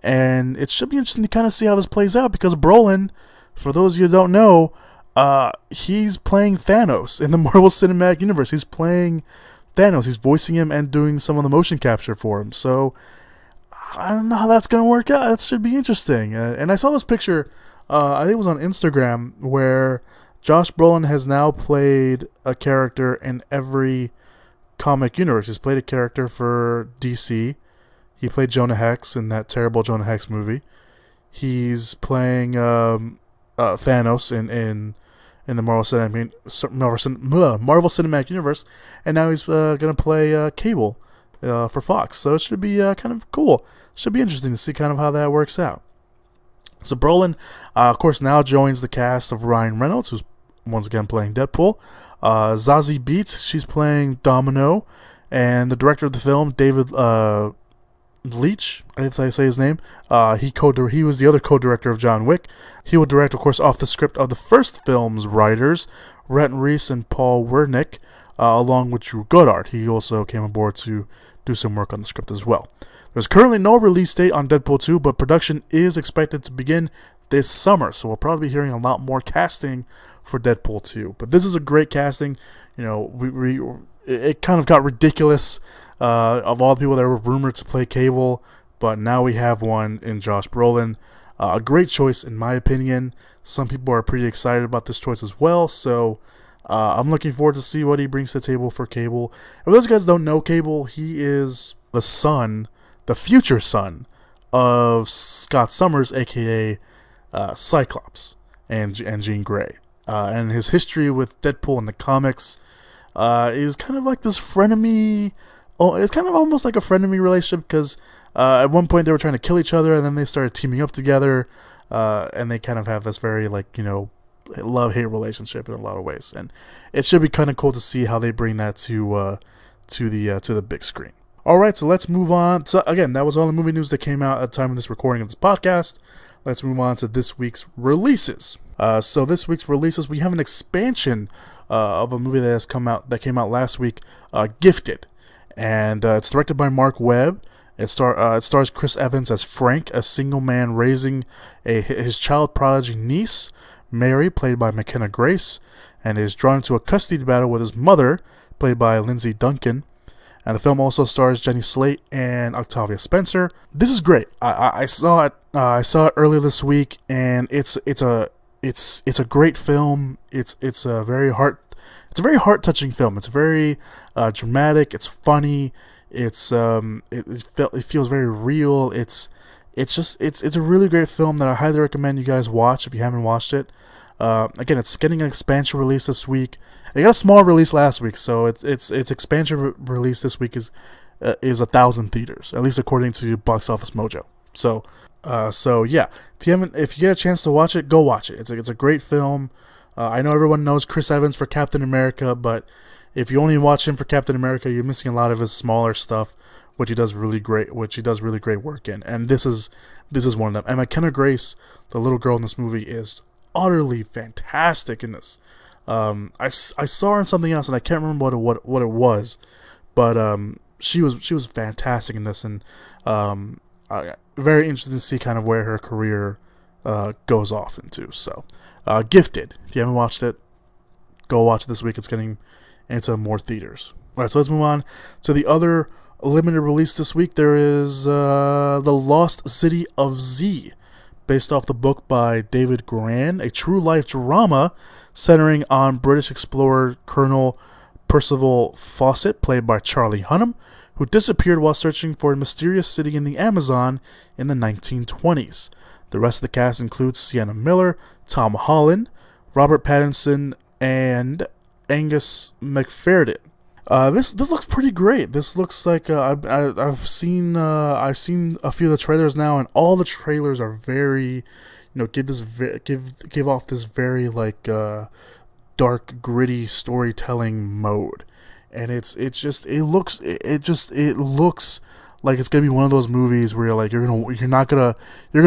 And it should be interesting to kind of see how this plays out, because Brolin, for those of you who don't know, he's playing Thanos in the Marvel Cinematic Universe. He's playing Thanos. He's voicing him and doing some of the motion capture for him. So, I don't know how that's going to work out. That should be interesting. And I saw this picture, I think it was on Instagram, where Josh Brolin has now played a character in every comic universe. He's played a character for DC. He played Jonah Hex in that terrible Jonah Hex movie. He's playing Thanos in the Marvel Cinematic Universe, and now he's going to play Cable for Fox. So it should be kind of cool. Should be interesting to see kind of how that works out. So Brolin, of course, now joins the cast of Ryan Reynolds, who's once again playing Deadpool. Zazie Beetz, she's playing Domino, and the director of the film, David Leitch, if I say his name, he was the other co-director of John Wick. He will direct, of course, off the script of the first film's writers, Rhett Reese and Paul Wernick, along with Drew Goddard. He also came aboard to do some work on the script as well. There's currently no release date on Deadpool 2, but production is expected to begin this summer, so we'll probably be hearing a lot more casting for Deadpool 2. But this is a great casting. It kind of got ridiculous of all the people that were rumored to play Cable, but now we have one in Josh Brolin. A great choice, in my opinion. Some people are pretty excited about this choice as well, so I'm looking forward to see what he brings to the table for Cable. If those guys don't know Cable, he is the future son of Scott Summers, aka Cyclops, and Jean Grey. And his history with Deadpool in the comics is kind of like this frenemy. It's kind of almost like a frenemy relationship, because at one point they were trying to kill each other, and then they started teaming up together, and they kind of have this very love-hate relationship in a lot of ways. And it should be kind of cool to see how they bring that to the big screen. All right, so let's move on. So again, that was all the movie news that came out at the time of this recording of this podcast. Let's move on to this week's releases. So this week's releases, we have an expansion of a movie that came out last week, Gifted, and it's directed by Mark Webb. It stars Chris Evans as Frank, a single man raising his child prodigy niece, Mary, played by McKenna Grace, and is drawn into a custody battle with his mother, played by Lindsay Duncan. And the film also stars Jenny Slate and Octavia Spencer. This is great. I saw it. I saw it earlier this week, and it's it's a great film. It's a very heart touching film. It's very dramatic. It's funny. It feels very real. It's a really great film that I highly recommend you guys watch if you haven't watched it. Again, it's getting an expansion release this week. It got a small release last week, so its expansion release this week is 1,000 theaters, at least according to Box Office Mojo. So yeah, if you get a chance to watch it, go watch it. It's a great film. I know everyone knows Chris Evans for Captain America, but if you only watch him for Captain America, you're missing a lot of his smaller stuff, which he does really great work in. And this is one of them. And McKenna Grace, the little girl in this movie, is utterly fantastic in this. I saw her in something else, and I can't remember what it was, but she was fantastic in this, and very interesting to see kind of where her career goes off into. So, Gifted. If you haven't watched it, go watch it this week. It's getting into more theaters. All right, so let's move on to the other limited release this week. There is The Lost City of Z, based off the book by David Gran, a true life drama centering on British explorer Colonel Percival Fawcett, played by Charlie Hunnam, who disappeared while searching for a mysterious city in the Amazon in the 1920s. The rest of the cast includes Sienna Miller, Tom Holland, Robert Pattinson, and Angus McFerrin. This looks pretty great. This looks like I've seen a few of the trailers now, and all the trailers are very, give off this very like dark, gritty storytelling mode, and it looks like it's gonna be one of those movies where you're gonna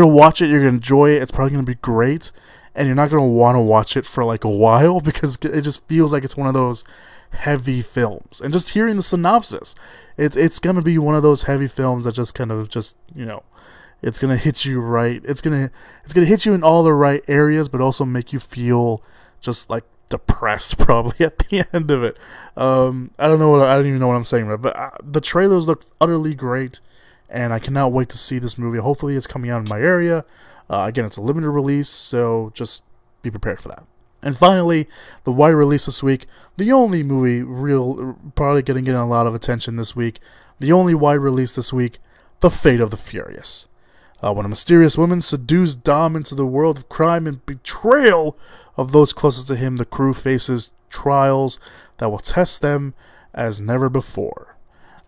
watch it, you're gonna enjoy it, it's probably gonna be great, and you're not gonna want to watch it for like a while because it just feels like it's one of those heavy films. And just hearing the synopsis, it's gonna be one of those heavy films that just kind of it's gonna hit you right. It's gonna hit you in all the right areas, but also make you feel just like depressed probably at the end of it. I don't even know what I'm saying, right? But the trailers look utterly great, and I cannot wait to see this movie. Hopefully, it's coming out in my area. Again, it's a limited release, so just be prepared for that. And finally, the wide release this week, the only movie probably getting a lot of attention this week, the only wide release this week, The Fate of the Furious. When a mysterious woman seduces Dom into the world of crime and betrayal of those closest to him, the crew faces trials that will test them as never before.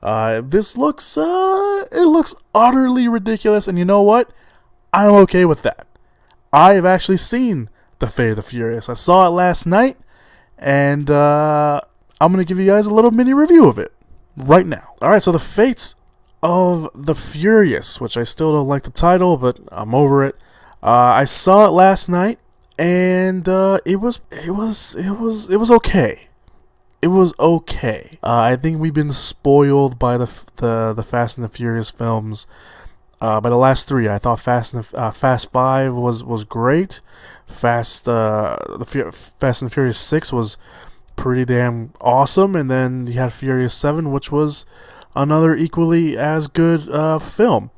This looks utterly ridiculous, and you know what? I'm okay with that. I have actually seen The Fate of the Furious. I saw it last night, and I'm going to give you guys a little mini review of it right now. Alright, so The Fate of the Furious, which I still don't like the title, but I'm over it. I saw it last night, and it was okay. It was okay. I think we've been spoiled by the Fast and the Furious films. By the last three, I thought Fast 5 was great. Fast and the Furious 6 was pretty damn awesome, and then you had Furious 7, which was another equally as good film.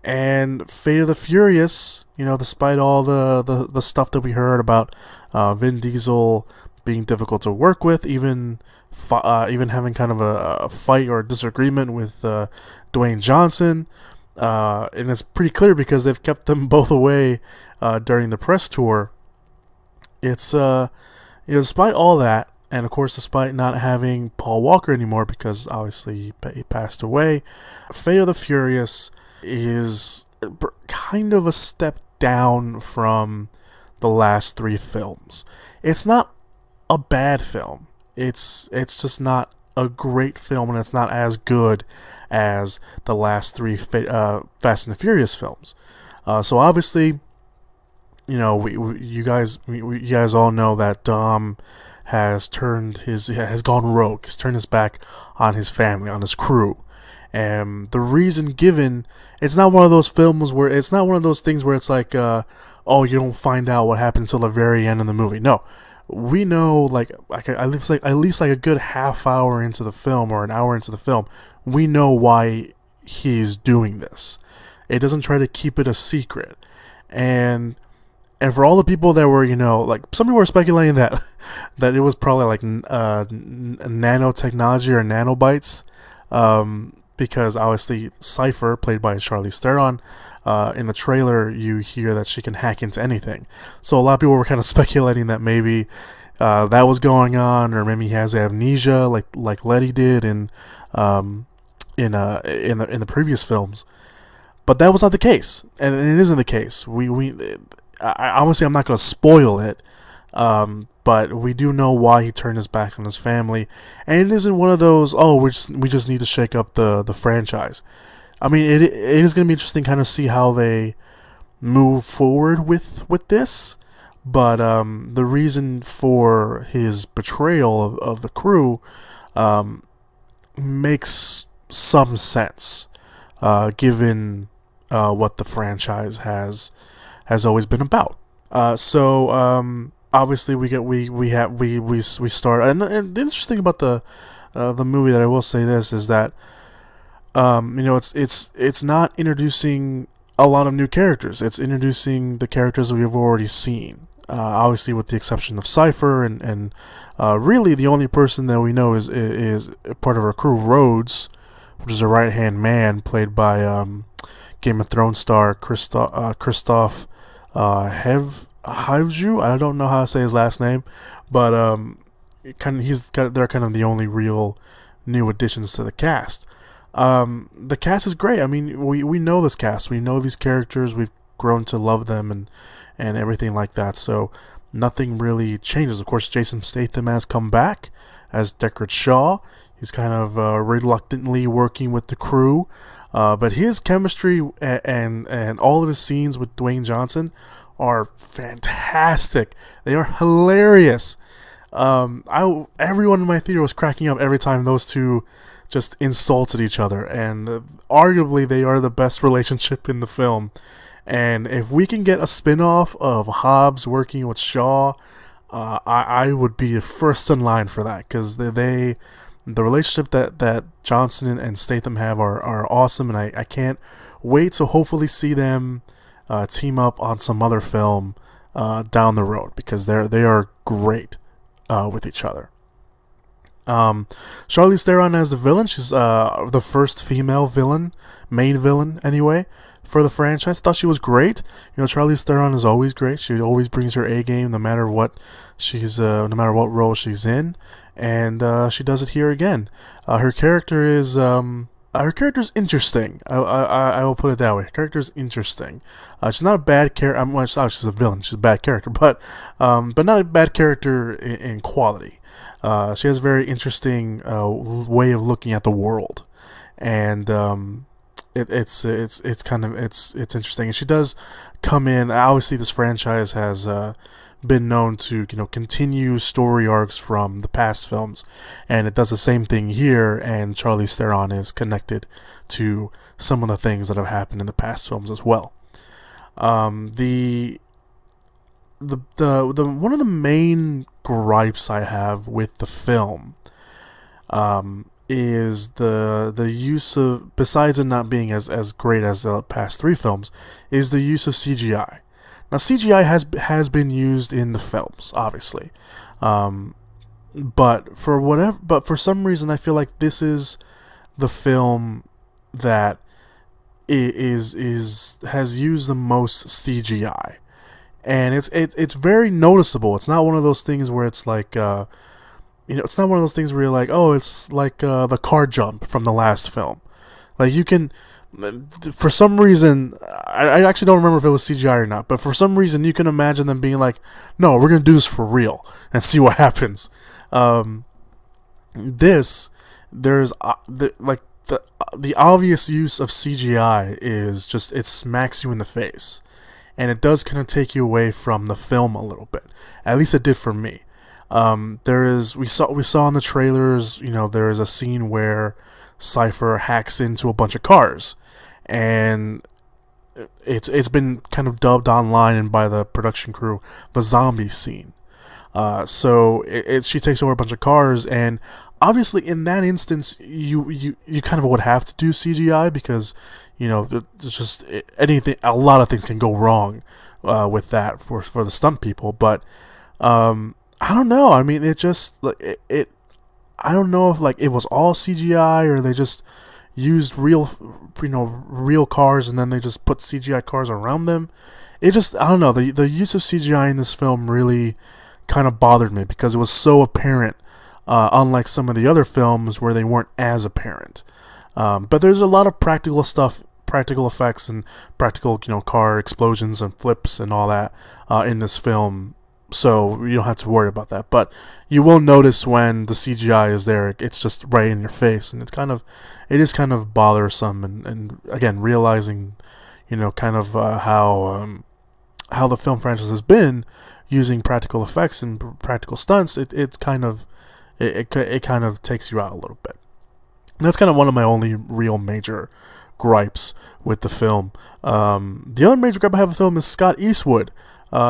And Fate of the Furious, despite all the stuff that we heard about Vin Diesel being difficult to work with, even having kind of a fight or a disagreement with Dwayne Johnson, and it's pretty clear because they've kept them both away during the press tour. It's despite all that, and of course despite not having Paul Walker anymore because obviously he passed away, Fate of the Furious is kind of a step down from the last three films. It's not a bad film. It's just not a great film, and it's not as good as the last three Fast and the Furious films. So obviously, you guys all know that Dom has gone rogue. He's turned his back on his family, on his crew. And the reason given, it's not one of those films where it's not one of those things where it's like, you don't find out what happened until the very end of the movie. No, we know at least a good half hour into the film or an hour into the film, we know why he's doing this. It doesn't try to keep it a secret, and And for all the people that were, like some people were speculating that that it was probably like nanotechnology or nanobites, because obviously Cypher, played by Charlize Theron, in the trailer you hear that she can hack into anything. So a lot of people were kind of speculating that maybe that was going on, or maybe he has amnesia like Letty did in the previous films. But that was not the case, and it isn't the case. Obviously, I'm not going to spoil it, but we do know why he turned his back on his family, and it isn't one of those, we just need to shake up the franchise. I mean, it is going to be interesting kind of see how they move forward with this, but the reason for his betrayal of the crew makes some sense, given what the franchise has always been about. So obviously we start, and the interesting about the movie, that I will say this, is that it's not introducing a lot of new characters. It's introducing the characters we have already seen. Obviously, with the exception of Cypher, and really the only person that we know is part of our crew, Rhodes, which is a right-hand man played by Game of Thrones star Christoph Hivju. I don't know how to say his last name, but they're kind of the only real new additions to the cast. The cast is great. I mean, we know this cast. We know these characters. We've grown to love them and everything like that. So nothing really changes. Of course, Jason Statham has come back as Deckard Shaw. He's kind of reluctantly working with the crew. But his chemistry and all of his scenes with Dwayne Johnson are fantastic. They are hilarious. Everyone in my theater was cracking up every time those two just insulted each other, and arguably they are the best relationship in the film. And if we can get a spin-off of Hobbs working with Shaw, I would be first in line for that, because the relationship that Johnson and Statham have are awesome, and I can't wait to hopefully see them team up on some other film down the road, because they are great with each other. Charlize Theron as the villain. She's the first female villain, main villain anyway, for the franchise. Thought she was great. Charlize Theron is always great. She always brings her A game, no matter what role she's in, and she does it here again. Her character is interesting. I will put it that way. Her character is interesting. She's not a bad character. She's a villain. She's a bad character, but not a bad character in quality. She has a very interesting way of looking at the world, and it's interesting. And she does come in. Obviously, this franchise has been known to continue story arcs from the past films, and it does the same thing here. And Charlize Theron is connected to some of the things that have happened in the past films as well. The one of the main gripes I have with the film is the use of, besides it not being as great as the past three films, is the use of CGI. Now, CGI has been used in the films, obviously, but for some reason I feel like this is the film that has used the most CGI. And it's very noticeable. It's not one of those things where it's like, it's not one of those things where you're like, oh, it's like the car jump from the last film. Like, you can, for some reason, I actually don't remember if it was CGI or not, but for some reason you can imagine them being like, no, we're gonna do this for real and see what happens. The obvious use of CGI is just, it smacks you in the face. And it does kind of take you away from the film a little bit. At least it did for me. We saw in the trailers, there is a scene where Cypher hacks into a bunch of cars, and it's been kind of dubbed online and by the production crew the zombie scene. So she takes over a bunch of cars, and obviously in that instance you kind of would have to do CGI because there's just anything, a lot of things can go wrong with that for the stunt people. But I don't know. I mean, it just it I don't know if like it was all CGI or they just used real cars and then they just put CGI cars around them. It just, I don't know, the use of CGI in this film really kind of bothered me because it was so apparent, unlike some of the other films where they weren't as apparent. But there's a lot of practical stuff, practical effects and practical car explosions and flips and all that in this film, so you don't have to worry about that. But you will notice when the CGI is there, it's just right in your face, and it is kind of bothersome. And again, realizing kind of how the film franchise has been using practical effects and practical stunts, it kind of takes you out a little bit. And that's kind of one of my only real major gripes with the film. The other major gripe I have with the film is Scott Eastwood.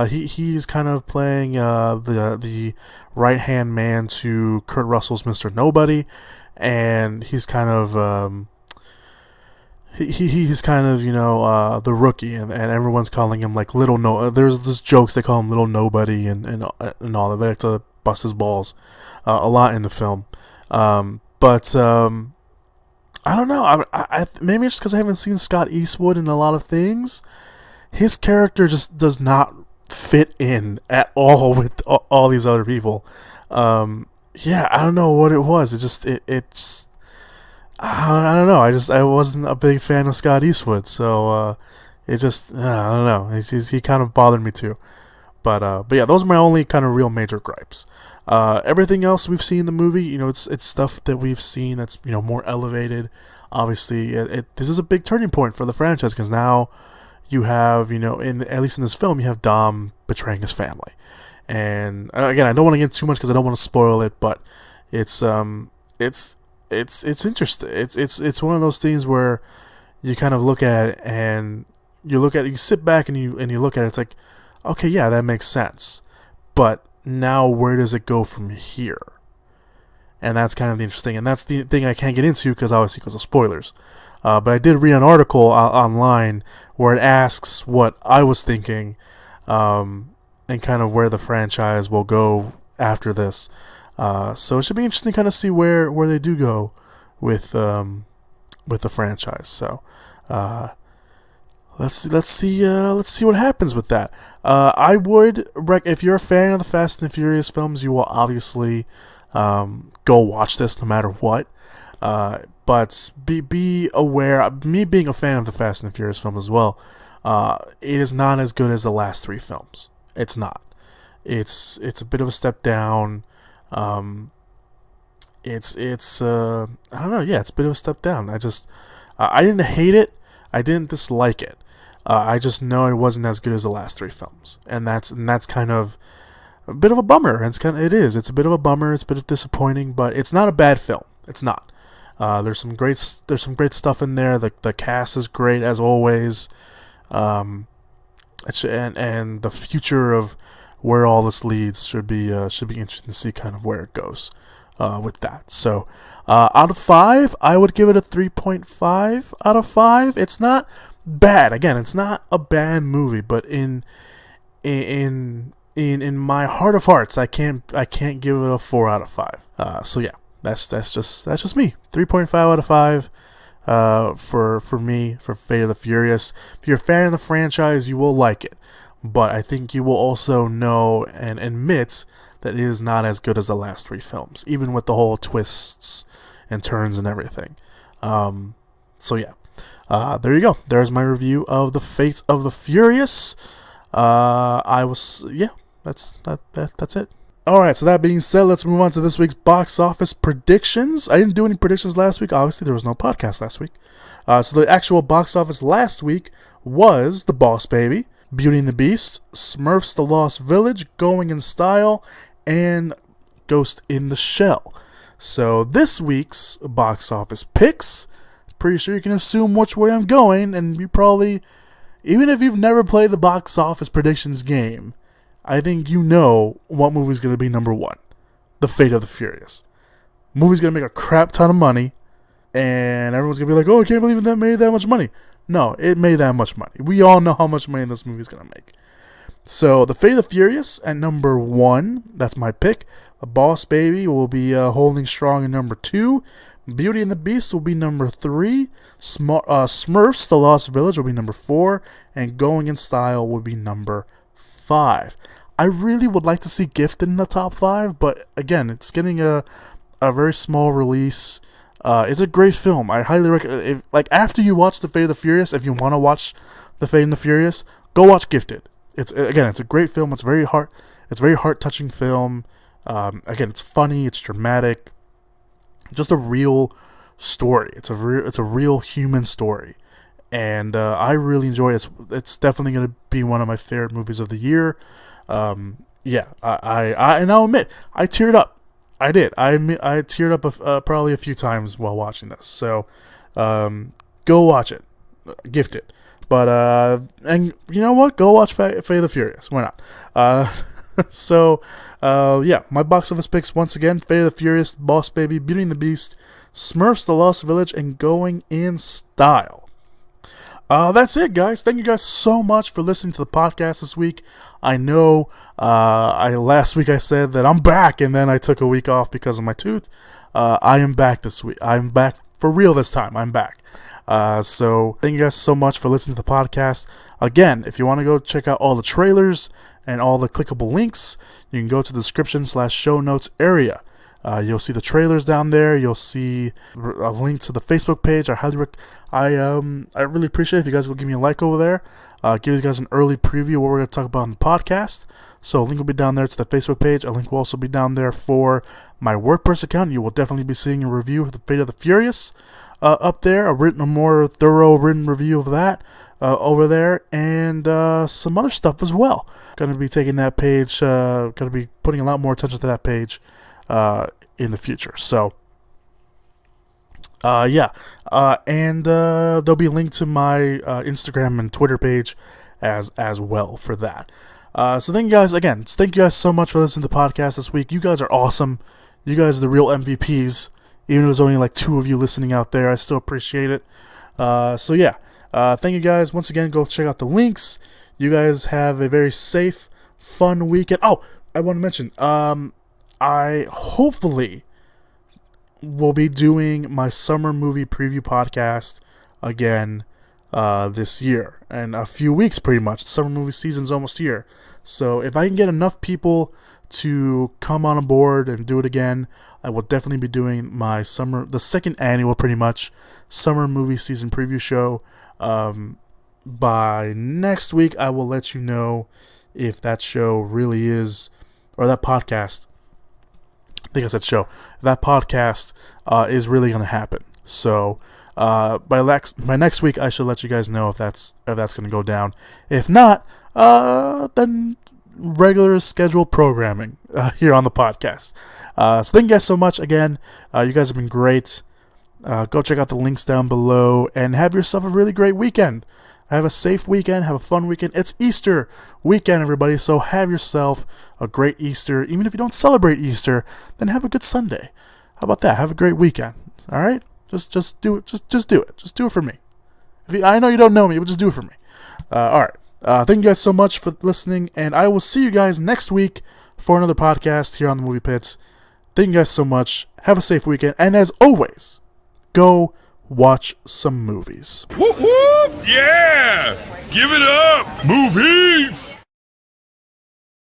He's kind of playing the right hand man to Kurt Russell's Mr. Nobody, and he's kind of he's kind of the rookie, and everyone's calling him like Little No. There's this jokes they call him Little Nobody and all that. They like to bust his balls a lot in the film, but I don't know. I maybe it's just because I haven't seen Scott Eastwood in a lot of things. His character just does not fit in at all with all these other people. Yeah, I don't know what it was. It just I don't know. I wasn't a big fan of Scott Eastwood, so it just I don't know. He kind of bothered me too. But yeah, those are my only kind of real major gripes. Everything else we've seen in the movie, it's stuff that we've seen that's more elevated. Obviously, this is a big turning point for the franchise because now you have at least in this film you have Dom betraying his family, and again I don't want to get too much because I don't want to spoil it, but it's interesting. It's one of those things where you kind of look at it and you sit back and you look at it. It's like, okay, yeah, that makes sense, but now where does it go from here? And that's kind of the interesting, and that's the thing I can't get into because of spoilers. But I did read an article online where it asks what I was thinking, and kind of where the franchise will go after this. So it should be interesting to kind of see where they do go with the franchise. So let's see what happens with that. I would if you're a fan of the Fast and Furious films, you will obviously go watch this no matter what. But be aware. Me being a fan of the Fast and Furious film as well, it is not as good as the last three films. It's not. It's a bit of a step down. It's I don't know. Yeah, it's a bit of a step down. I didn't hate it. I didn't dislike it. I just know it wasn't as good as the last three films, and that's kind of a bit of a bummer. It's a bit of a bummer. It's a bit disappointing, but it's not a bad film. It's not. There's some great stuff in there. The cast is great as always. And the future of where all this leads should be interesting to see kind of where it goes with that. So out of 5, I would give it a 3.5 out of 5. It's not bad. Again, it's not a bad movie, but in my heart of hearts, I can't give it a 4 out of 5. So yeah, that's just me. 3.5 out of 5 for me, for Fate of the Furious. If you're a fan of the franchise, you will like it, but I think you will also know and admit that it is not as good as the last three films, even with the whole twists and turns and everything. So yeah, there you go. There's my review of the Fate of the Furious. That's it. Alright, so that being said, let's move on to this week's box office predictions. I didn't do any predictions last week. Obviously, there was no podcast last week. So the actual box office last week was The Boss Baby, Beauty and the Beast, Smurfs The Lost Village, Going in Style, and Ghost in the Shell. So this week's box office picks, pretty sure you can assume which way I'm going, and you probably, even if you've never played the box office predictions game, I think you know what movie's going to be number 1. The Fate of the Furious. movie's gonna make a crap ton of money, and everyone's gonna be like, "Oh, I can't believe that made that much money." No, it made that much money. We all know how much money this movie's gonna make. So, The Fate of the Furious at number 1, that's my pick. The Boss Baby will be holding strong in number 2. Beauty and the Beast will be number 3. Smurfs, The Lost Village will be number 4. And Going in Style will be number 5. I really would like to see Gifted in the top 5, but again, it's getting a very small release. It's a great film. I highly recommend. After you watch The Fate of the Furious, if you want to watch The Fate and the Furious, go watch Gifted. It's a great film. It's very heart-touching film. Again, it's funny. It's dramatic. Just a real story. It's a real human story, and I really enjoy it. It's definitely going to be one of my favorite movies of the year. Yeah, and I'll admit, I teared up. I did. I teared up probably a few times while watching this. So, go watch it. Gifted. But, and you know what? Go watch Fate of the Furious. Why not? So, yeah, my box office picks once again: Fate of the Furious, Boss Baby, Beauty and the Beast, Smurfs, The Lost Village, and Going in Style. That's it, guys. Thank you guys so much for listening to the podcast this week. I know last week I said that I'm back, and then I took a week off because of my tooth. I am back this week. I'm back for real this time. I'm back. So thank you guys so much for listening to the podcast. Again, if you want to go check out all the trailers and all the clickable links, you can go to the description/show notes area. You'll see the trailers down there. You'll see a link to the Facebook page. I really appreciate it if you guys will give me a like over there. Give you guys an early preview of what we're going to talk about on the podcast. So a link will be down there to the Facebook page. A link will also be down there for my WordPress account. You will definitely be seeing a review of The Fate of the Furious up there. A more thorough written review of that over there, and some other stuff as well. Going to be taking that page. Going to be putting a lot more attention to that page in the future. So yeah, and there'll be a link to my Instagram and Twitter page as well for that. So thank you guys again. Thank you guys so much for listening to the podcast this week. You guys are awesome. You guys are the real MVPs. Even if there's only like 2 of you listening out there, I still appreciate it. So yeah, thank you guys once again. Go check out the links. You guys have a very safe, fun weekend. Oh, I want to mention, I hopefully will be doing my summer movie preview podcast again this year. In a few weeks, pretty much. The summer movie season's almost here. So if I can get enough people to come on board and do it again, I will definitely be doing the second annual, pretty much, summer movie season preview show. By next week, I will let you know if that show really is, or that podcast, I think I said show, that podcast is really going to happen. So by next week, I should let you guys know if that's going to go down. If not, then regular scheduled programming here on the podcast. So thank you guys so much again. You guys have been great. Go check out the links down below and have yourself a really great weekend. Have a safe weekend. Have a fun weekend. It's Easter weekend, everybody. So have yourself a great Easter. Even if you don't celebrate Easter, then have a good Sunday. How about that? Have a great weekend. All right? Just do it. Just do it. Just do it for me. I know you don't know me, but just do it for me. All right. Thank you guys so much for listening, and I will see you guys next week for another podcast here on the Movie Pits. Thank you guys so much. Have a safe weekend, and as always, go watch some movies. Whoop whoop! Yeah! Give it up! Movies!